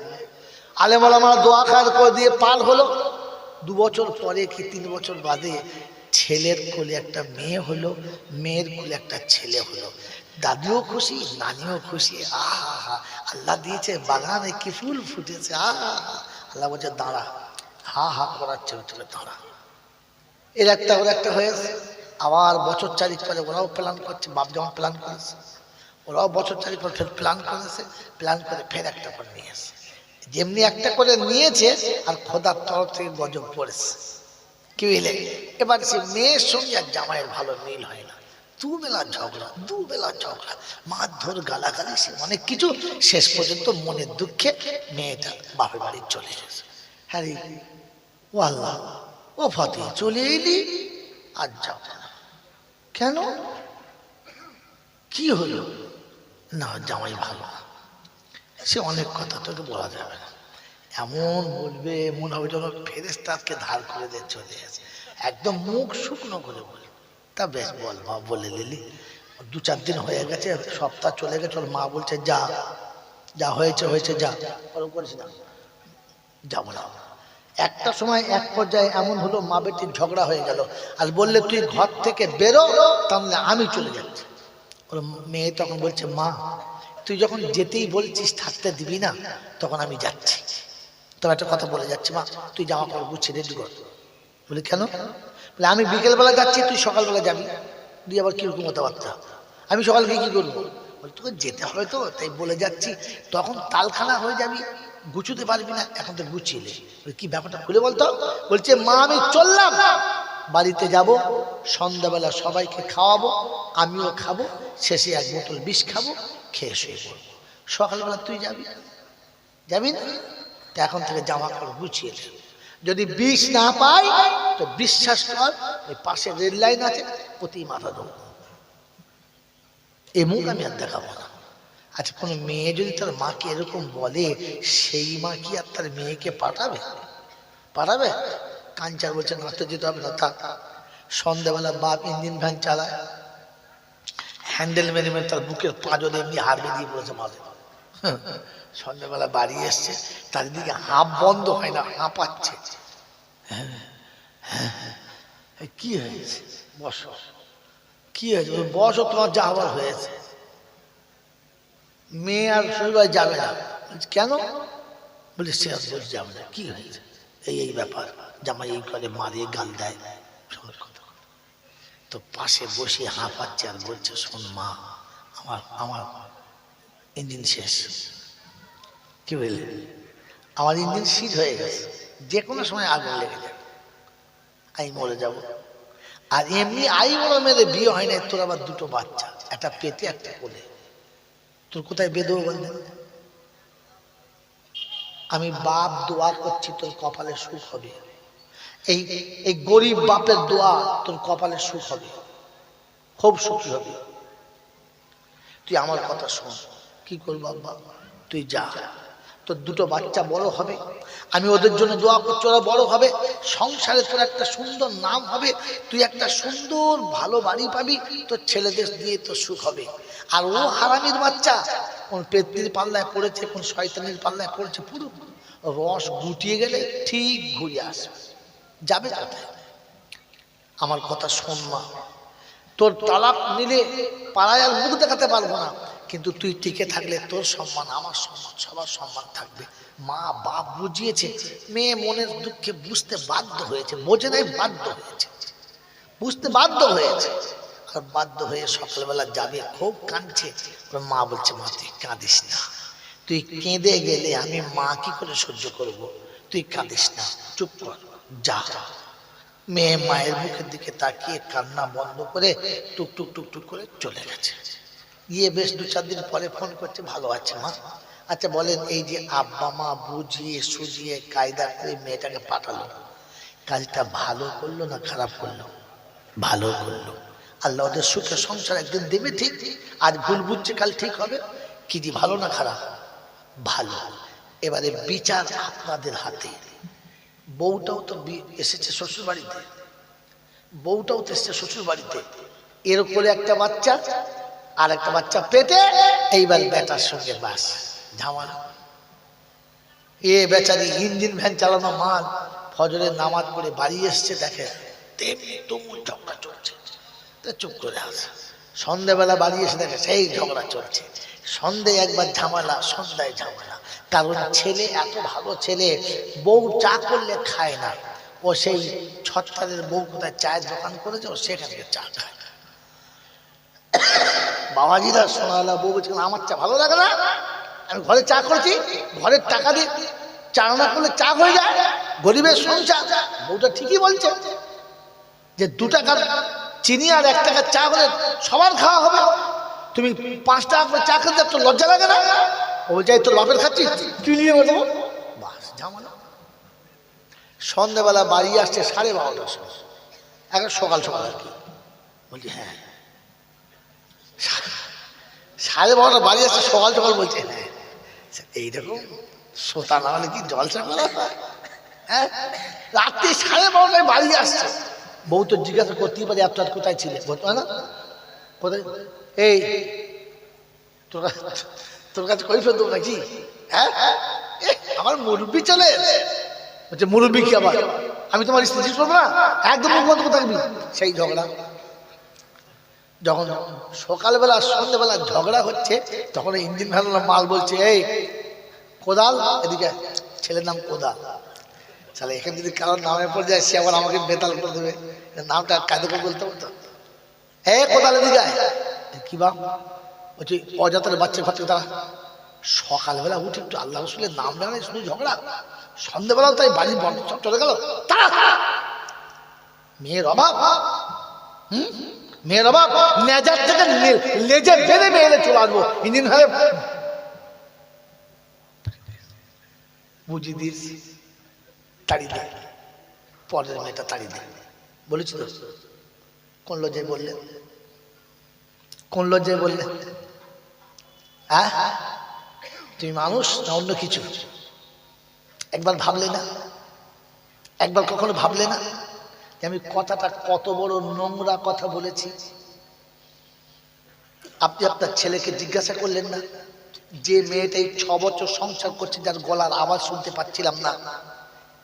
আলেম ওলামারা দোয়া খায়ের করে দিয়ে পার হলো। 2 বছর পরে কি 3 বছর বাদে ছেলের কোলে একটা মেয়ে হলো, মেয়ের কোলে একটা ছেলে হলো। দাদিও খুশি, নানিও খুশি। আহা, আল্লাহ দিয়েছে বাগানে কি ফুল ফুটেছে। আহা, আল্লাহ বলছে দাঁড়া, হা হা করাচ্ছে ভিতরে দাঁড়া। এর একটা ওর একটা হয়েছে। আবার বছর 4 পরে ওরাও প্ল্যান করছে, বাপ যেমন প্ল্যান করেছে, ওরাও বছর 4 পর ফের প্ল্যান করেছে। প্ল্যান করে ফের একটা করে নিয়ে এসে, যেমনি একটা করে নিয়েছে আর খোদার তরফ থেকে গজব পড়েছে। কি বুঝলে? এবার সে মেয়ের সঙ্গে আর জামাইয়ের ভালো মিল হয় না। 2 বেলা ঝগড়া, 2 বেলা ঝগড়া, মারধর গালাগালি, সে অনেক কিছু। শেষ পর্যন্ত মনের দুঃখে মেয়েটা বাপের বাড়ি চলে গেছে। হ্যাঁ ও আল্লাহ, ও ফতে চলে এলি, আর যাও না। কেন? কি হলো? না জামাই ভালো না। সে অনেক কথা তোকে বলা যাবে না। এমন বলবে, মনে হবে যেন ফেরেশতাকে ধার করে দিয়ে চলে আসে, একদম মুখ শুকনো করে বলে। তা বেশ বল মা, বলে নিলি। 2-4 দিন হয়ে গেছে, সপ্তাহ চলে গেছে, ওর মা বলছে যা যা হয়েছে হয়েছে, যা ওরকম করিস না, যাবো না। একটা সময় এক পর্যায়ে এমন হলো, মা বেটির ঝগড়া হয়ে গেল, আর বললে তুই ঘর থেকে বেরো, তাহলে আমি চলে যাচ্ছি। ওর মেয়ে তখন বলছে মা, তুই যখন যেতেই বলছিস থাকতে দিবি না, তখন আমি যাচ্ছি। তবে একটা কথা বলে যাচ্ছি মা, তুই জামা কাপড় গুছিয়ে রেডি কর। বলি কেন? বলে আমি বিকেলবেলা যাচ্ছি, তুই সকালবেলা যাবি। দিয়ে আবার কিরকম কথাবার্তা, আমি সকাল গিয়ে কি করবো? বলে তোকে যেতে হবে তো, তাই বলে যাচ্ছি, তখন তালখানা হয়ে যাবি, গুছোতে পারবি না, এখন তো গুছিয়ে। কি ব্যাপারটা খুলে বলতো? বলছে মা আমি চললাম, বাড়িতে যাব, সন্ধ্যাবেলা সবাইকে খাওয়াবো, আমিও খাবো, শেষে 1 বোতল বিষ খাবো, খেয়ে শুয়ে পড়বো। সকালবেলা তুই যাবি, যাবি না? তো এখন থেকে জামা কাপড় গুছিয়ে নে। যদি বিষ না পাই তো বিশ্বাস কর, ওই পাশে রেল লাইন আছে, প্রতি মাথা দেবো। এ মুখ আমি আর দেখাবো না। আচ্ছা, কোনো মেয়ে যদি তার মাকে এরকম বলে, সেই মা কি আর তার মেয়েকে পাঠাবে? পাঠাবে? কাঞ্চার বলছে না, তো যেতে হবে না, থাক। সন্ধ্যাবেলা বাপ ইঞ্জিন ভ্যান চালায়, হ্যান্ডেল মেরে মেরে তার বুকের পাঁজরে এমনি হারবে দিয়ে পড়েছে মাঝে। সন্ধ্যাবেলা বাড়ি এসছে, তার দিকে হাঁপ বন্ধ হয় না, হাঁপাচ্ছে। কি হয়েছে? বসো। কি হয়েছে? বসো, তোমার যা হবার হয়েছে। মেয়ে আর শনিবার যাবে না। কেন? বলে সে আর বসে যাবে না। কি হয়েছে? এই ব্যাপার, জামাই এই করে, মারে, গাল দেয়। তো পাশে বসে হাঁপাচ্ছে আর বলছে, শোন মা, আমার ইঞ্জিন শেষ। কি বললে? আমার ইঞ্জিন সিজ হয়ে গেছে, যে কোনো সময় আগুন লেগে যাবে, আমি মরে যাব। আর এমনি বড় মেয়েদের বিয়ে হয় না, তোর আবার দুটো বাচ্চা, একটা পেটে একটা কোলে, তোর কোথায় বেঁধেও বললেন? আমি বাপ দোয়া করছি, তোর কপালে সুখ হবে। এই গরিব বাপের দোয়া, তোর কপালে সুখ হবে, খুব সুখী হবে। তুই আমার কথা শোন। কি করবো বাবা? তুই যা, তোর দুটো বাচ্চা বড় হবে, আমি ওদের জন্য দোয়া করছি, ওরা বড় হবে, সংসারে তোর একটা সুন্দর নাম হবে, তুই একটা সুন্দর ভালো বাড়ি পাবি, তোর ছেলেদের দিয়ে তোর সুখ হবে। আর ও হারামির বাচ্চা কোন পেত্নির পাল্লায় পড়েছে, কোন শয়তানির পাল্লায় পড়েছে, পুরো রস গুটিয়ে গেলে ঠিক ঘুরে আসবে। যাবে কোথায়? আমার কথা শোন মা, তোর তালাক নিলে পাড়ায় আর মুখ দেখাতে পারবো না, কিন্তু তুই টিকে থাকলে তোর সম্মান, আমার সম্মান, সবার সম্মান থাকবে। মা বাপ বুঝিয়েছে, মেয়ে মনের দুঃখে বুঝতে বাধ্য হয়েছে, বোঝে নাই, বাধ্য হয়েছে, বুঝতে বাধ্য হয়েছে। আর বাধ্য হয়ে সকালবেলা যাবে, খুব কাঁদছে। মা বলছে, মা তুই কাঁদিস না, তুই কেঁদে গেলে আমি মা কি করে সহ্য করব, তুই কাঁদিস না, চুপ কর, যা। মেয়ে মায়ের মুখের দিকে তাকিয়ে কান্না বন্ধ করে টুকটুক টুকটুক করে চলে গেছে। গিয়ে বেশ 2-4 দিন পরে ফোন করছে, ভালো আছে মা? আচ্ছা বলেন, এই যে আব্বা মা বুঝিয়ে সুঝিয়ে কায়দা করে মেয়েটাকে পাঠালো, কাজটা ভালো করলো না খারাপ করলো? ভালো করলো। আল্লাহ ওদের সুখে সংসার একদিন দেবে, ঠিক। আজ ভুল বুঝছে, কাল ঠিক হবে। কি যে ভালো না খারাপ? ভালো। এবারে বিচার আপনাদের হাতে। বউটাও তো এসেছে শ্বশুর বাড়িতে, বউটাও তো এসেছে শ্বশুর বাড়িতে, এর উপরে একটা বাচ্চা, আর একটা বাচ্চা পেটে। এইবার বেটার সঙ্গে বাস ঝামেলা। এ বেচারি ইঞ্জিন ভ্যান চালানো মাল, ফজরের নামাজ পড়ে বাড়ি এসছে, দেখে তেমনি তুমুল ঝগড়া চলছে, চুপ করে আছে। সন্ধ্যাবেলা বাড়ি এসে দেখে সেই ঝগড়া চলছে। সন্ধে একবার ঝামেলা, সন্ধ্যায় ঝামেলা। কারণ ছেলে এত ভালো ছেলে, বউ চা করলে খায় না, ও সেই ছত্তারের বউ কোথায় চায়ের দোকান করেছে, ও সেখানে চা খায়। বাবাজিরা শোনালা, বউ বলছে, আমার চা ভালো লাগে না, আমি ঘরে চা করেছি, ঘরের টাকা দিয়ে চা না করলে চা হয়ে যায়, গরিবের সংসার। বউটা ঠিকই বলছে যে 2 টাকার চিনি আর 1 টাকার চা হলে সবার খাওয়া হবে, তুমি 5 টাকা করে চা খেতে তোর লজ্জা লাগে না? ও যাই, তোর বাপের খাচ্ছিস, তুই নিয়ে দেবো, বাস ঝামেলা। সন্ধ্যাবেলা বাড়ি আসছে 12:30টার সময়, এখন সকাল সকাল আর কি। বলছি হ্যাঁ, 12:30 বাড়ি আসছে সকাল সকাল। বলছে হ্যাঁ, এইরকম সোতা না হলে কি জলসা করা হয়? হ্যাঁ, রাত্রি 12:30টায় বাড়ি আসছে। বউ তো জিজ্ঞাসা করতেই পারে, আপনার কোথায় ছিলে? বলতো না, কোথায়? এই তোর কাছে কই ফেলতো নাকি? হ্যাঁ, আমার মুরব্বি চলে বলছে, মুরব্বি কি আবার? আমি তোমার স্ত্রী করবো না, একদম মুখ বন্ধ করে থাকবি। সেই ঝগড়া। যখন সকালবেলা সন্ধ্যেবেলা ঝগড়া হচ্ছে, তখন ইঞ্জিন ভ্যানওয়ালা মাল বলছে, এই কোদাল এদিকে, ছেলের নাম কোদাল। তাহলে এখানে যদি কারোর নামে পড়ে যায়, সে আবার আমাকে বেতাল করে দেবে, নামটা কায়দা করে বলতে বলতো, হে কোদাল এদিকে। কি বাপ? বলছি অজাতের বাচ্চা ফাচ্চা তারা। সকালবেলা উঠে একটু আল্লাহ রসুলের নাম নেওয়া, শুধু ঝগড়া। সন্ধ্যেবেলাও তাই বাড়ির বন্ধ সব চলে গেল। মেয়ের অভাব, মেয়ের অভাব, নেজার থেকে লেজে বেঁধে মেয়েরে চলে আসবো। ইঞ্জিন হয়ে বুঝি দিয়েছি, তাড়ি দে, পরের মেয়েটা তাড়ি দে। বলেছি তো, কোন লজ্জায় বললেন? কোন লজ্জায় বললেন? হ্যাঁ, তুমি মানুষ না অন্য কিছু? একবার ভাবলে না? একবার কখনো ভাবলে না যে আমি কথাটা কত বড় নোংরা কথা বলেছি? আপনি আপনার ছেলেকে জিজ্ঞাসা করলেন না যে মেয়েটা এই 6 বছর সংসার করছে, যার গলার আওয়াজ শুনতে পাচ্ছিলাম না,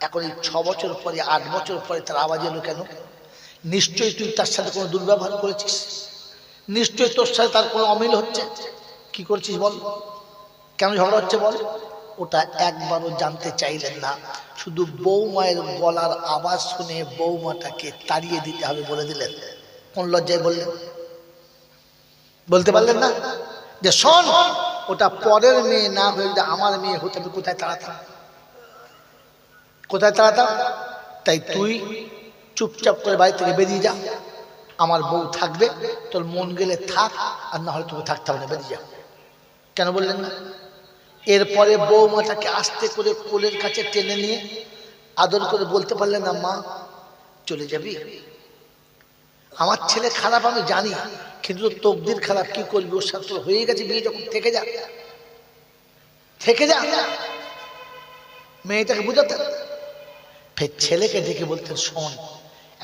এখন এই 6 বছর পরে 8 বছর পরে তার আওয়াজ এলো কেন? নিশ্চয়ই তুই তার সাথে কোনো দুর্ব্যবহার করেছিস, নিশ্চয়ই তোর সাথে তার কোনো অমিল হচ্ছে। কি করছিস বল, কেন ঝগড়া হচ্ছে বল? ওটা একবারও জানতে চাইলেন না, শুধু বৌমায়ের গলার আওয়াজ শুনে বৌমাটাকে তাড়িয়ে দিতে হবে বলে দিলেন। কোন লজ্জায় বললেন? বলতে পারলেন না যে শোন, ওটা পরের মেয়ে না হয়ে যদি আমার মেয়ে হতে আমি কোথায় তাড়াতাম, কোথায় তাড়াতাম? তাই তুই চুপচাপ করে বাড়ি থেকে বেরিয়ে যা, আমার বউ থাকবে, তোর মন গেলে থাক, আর না হলে তোকে থাকতে হবে না, বেরিয়ে যা। কেন বললেন না? এরপরে বৌমাটাকে আস্তে করে কোলের কাছে টেনে নিয়ে আদর করে বলতে পারলেন না, মা চলে যাবি? আমার ছেলে খারাপ আমি জানি, কিন্তু তকদির খারাপ, কি করবি, ওর সাথে হয়ে গেছে বিয়ে, যখন থেকে যা, থেকে যা। মেয়েটাকে বুঝাতেন। ফের ছেলেকে ডেকে বলতেন, শোন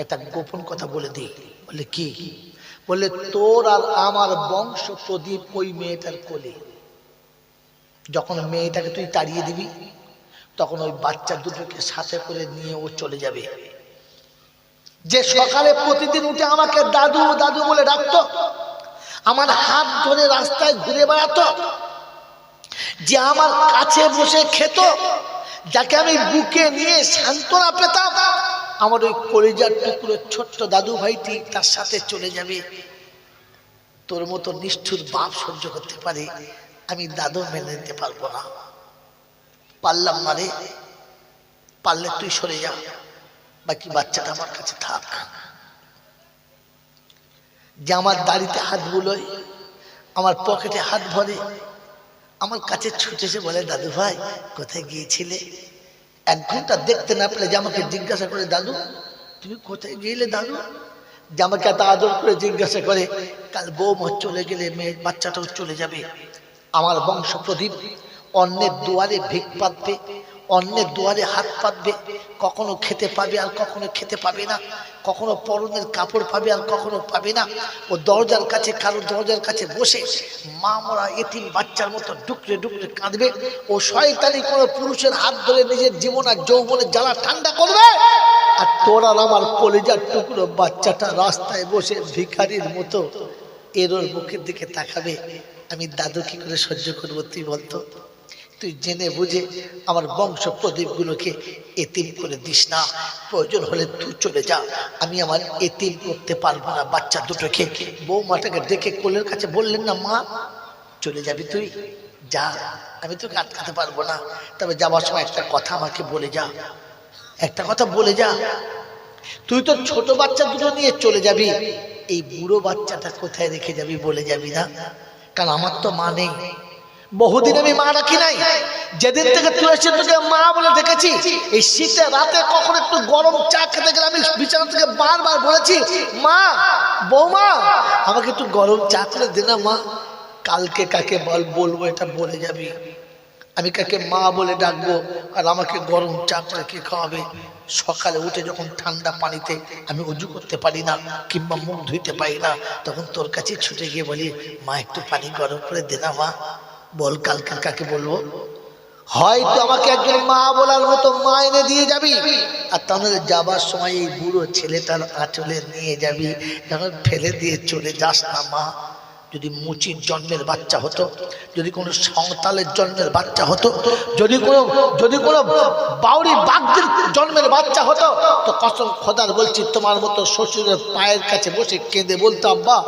একটা গোপন কথা বলে দিই। বলে কি? বলে তোর আর আমার বংশ প্রদীপ ওই মেয়েটার কোলে। যখন মেয়েটাকে তুই তাড়িয়ে দিবি, তখন ওই বাচ্চা দুটোকে সাথে করে নিয়ে ও চলে যাবে। যে সকালে প্রতিদিন উঠে আমাকে দাদু দাদু বলে ডাকতো, আমার হাত ধরে রাস্তায় ঘুরে বেড়াতো, যে আমার কাছে বসে খেত, যাকে আমি বুকে নিয়ে সান্ত্বনা পেতাম, আমার ওই কলিজার টুকরো ছোট্ট দাদু ভাইটি তার সাথে চলে যাবে। তোর মতো নিষ্ঠুর বাপ সহ্য করতে পারে, আমি দাদু মেনে নিতে পারবো না। পারলাম না রে, পারলে তুই সরে যা, বাকি বাচ্চাটা আমার কাছে থাক। যে আমার দাড়িতে হাত বুলোয়, আমার পকেটে হাত ভরে, আমার কাছে ছুটেছে বলে, দাদু ভাই কোথায় গিয়েছিলে? 1 ঘন্টা দেখতে না পেলে যে আমাকে জিজ্ঞাসা করে, দাদু তুমি কোথায় গিয়েলে দাদু? যে আমাকে এত আদর করে জিজ্ঞাসা করে, কাল বৌমা চলে গেলে মেয়ে বাচ্চাটাও চলে যাবে। আমার বংশ প্রদীপ অন্যের দুয়ারে ভিক পাতবে, অন্যের দুয়ারে হাত পাতবে, কখনো খেতে পাবে আর কখনো খেতে পাবে না, কখনো পরনের কাপড় পাবে আর কখনো পাবে না। ও দরজার কাছে, কারোর দরজার কাছে বসে মা মরা এতিম বাচ্চার মতো ডুকরে ডুকরে কাঁদবে। ও শয়তানি কোনো পুরুষের হাত ধরে নিজের জীবন আর যৌবনের জ্বালা ঠান্ডা করবে, আর তোর আর আমার কলিজার টুকরো বাচ্চাটা রাস্তায় বসে ভিখারির মতো এর ওর মুখের দিকে তাকাবে। আমি দাদু কি করে সহ্য করবো তুই বলতো? তুই জেনে বুঝে আমার বংশ প্রদীপগুলোকে এতিম করে দিস না, প্রয়োজন হলে তুই চলে যা, আমি আমার এতিম করতে পারবো না বাচ্চা দুটোকে। বৌমাটাকে ডেকে কোলের কাছে বললেন না, মা চলে যাবি তুই, যা, আমি তোকে আটকাতে পারবো না, তবে যাবার সময় একটা কথা আমাকে বলে যা, একটা কথা বলে যা। তুই তো ছোট বাচ্চা দুটো নিয়ে চলে যাবি, এই বুড়ো বাচ্চাটা কোথায় রেখে যাবি বলে যাবি না? কারণ আমার তো মা নেই, বহুদিন আমি মা রাখি নাই। যেদিন থেকে তুই এসে তোকে মা বলে ডেকেছি, এই শীতে রাতে কখন একটু গরম চা খেতে গেলে আমি বিছানা থেকে বারবার বলেছি, মা বৌমা আমাকে একটু গরম চা করে দে না মা। কালকে কাকে বলবো এটা বলে যাবি, আমি কাকে মা বলে ডাকবো আর আমাকে গরম চা করে কে খাওয়াবে? সকালে উঠে যখন ঠান্ডা পানিতে আমি উজু করতে পারি না কিংবা মুখ ধুইতে পারি না, তখন তোর কাছে ছুটে গিয়ে বলি, মা একটু পানি গরম করে দে না মা। বল কালকে কাকে বলবো? হয়তো আমাকে একজন মা বলার মতো মা এনে দিয়ে যাবি, আর তাহলে যাবার সময় এই বুড়ো ছেলেটার আঁচলে নিয়ে যাবি, যখন ফেলে দিয়ে চলে যাস না মা। যদি মুচির জন্মের বাচ্চা হতো, যদি কোনো সংতালের জন্মের বাচ্চা হতো, যদি কোনো বাউরি বাগদের জন্মের বাচ্চা হতো, তো কসম খোদার বলছি তোমার মতো শ্বশুরের পায়ের কাছে বসে কেঁদে বলতাম, বা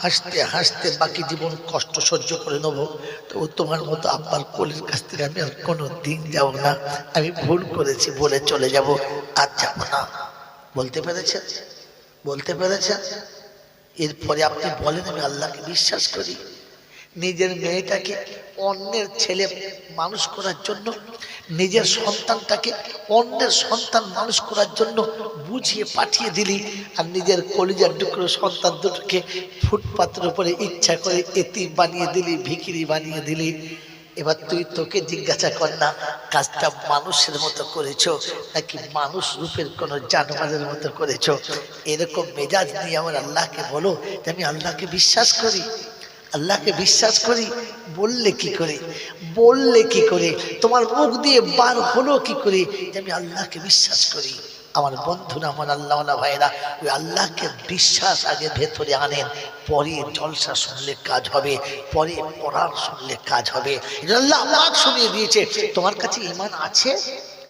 হাসতে হাসতে বাকি জীবন কষ্ট সহ্য করে নেবো, তো তোমার মতো আব্বার কোলের কাছ থেকে আমি আর কোনো দিন যাবো না, আমি ভুল করেছি বলে চলে যাব, আর যাবো না। বলতে পেরেছেন? বলতে পেরেছেন? এরপরে আপনি বলেন, আমি আল্লাহকে বিশ্বাস করি। নিজের মেয়েটাকে অন্যের ছেলে মানুষ করার জন্য, নিজের সন্তানটাকে অন্যের সন্তান মানুষ করার জন্য বুঝিয়ে পাঠিয়ে দিলি, আর নিজের কলিজার টুকরো সন্তান দুটোকে ফুটপাতের উপরে ইচ্ছা করে এতিম বানিয়ে দিলি, ভিখিরি বানিয়ে দিলি। এবার তুই তোকে জিজ্ঞাসা কর না, কাজটা মানুষের মতো করেছো নাকি মানুষ রূপের কোন জানোয়ারের মতো করেছো? এরকম মেজাজ নিয়ে আমার আল্লাহকে বলো যে আমি আল্লাহকে বিশ্বাস করি, আল্লাহকে বিশ্বাস করি। বললে কি করে, বললে কি করে, তোমার মুখ দিয়ে বার হলো কি করে যে আমি আল্লাহকে বিশ্বাস করি? আমার বন্ধুরা, আমার আল্লাহওয়ালা ভাইরা, ওই আল্লাহকে বিশ্বাস আগে ভেতরে আনেন, পরে জলসা শুনলে কাজ হবে, পরে কোরআন শুনলে কাজ হবে। আল্লাহ পাক শুনিয়ে দিয়েছে, তোমার কাছে ঈমান আছে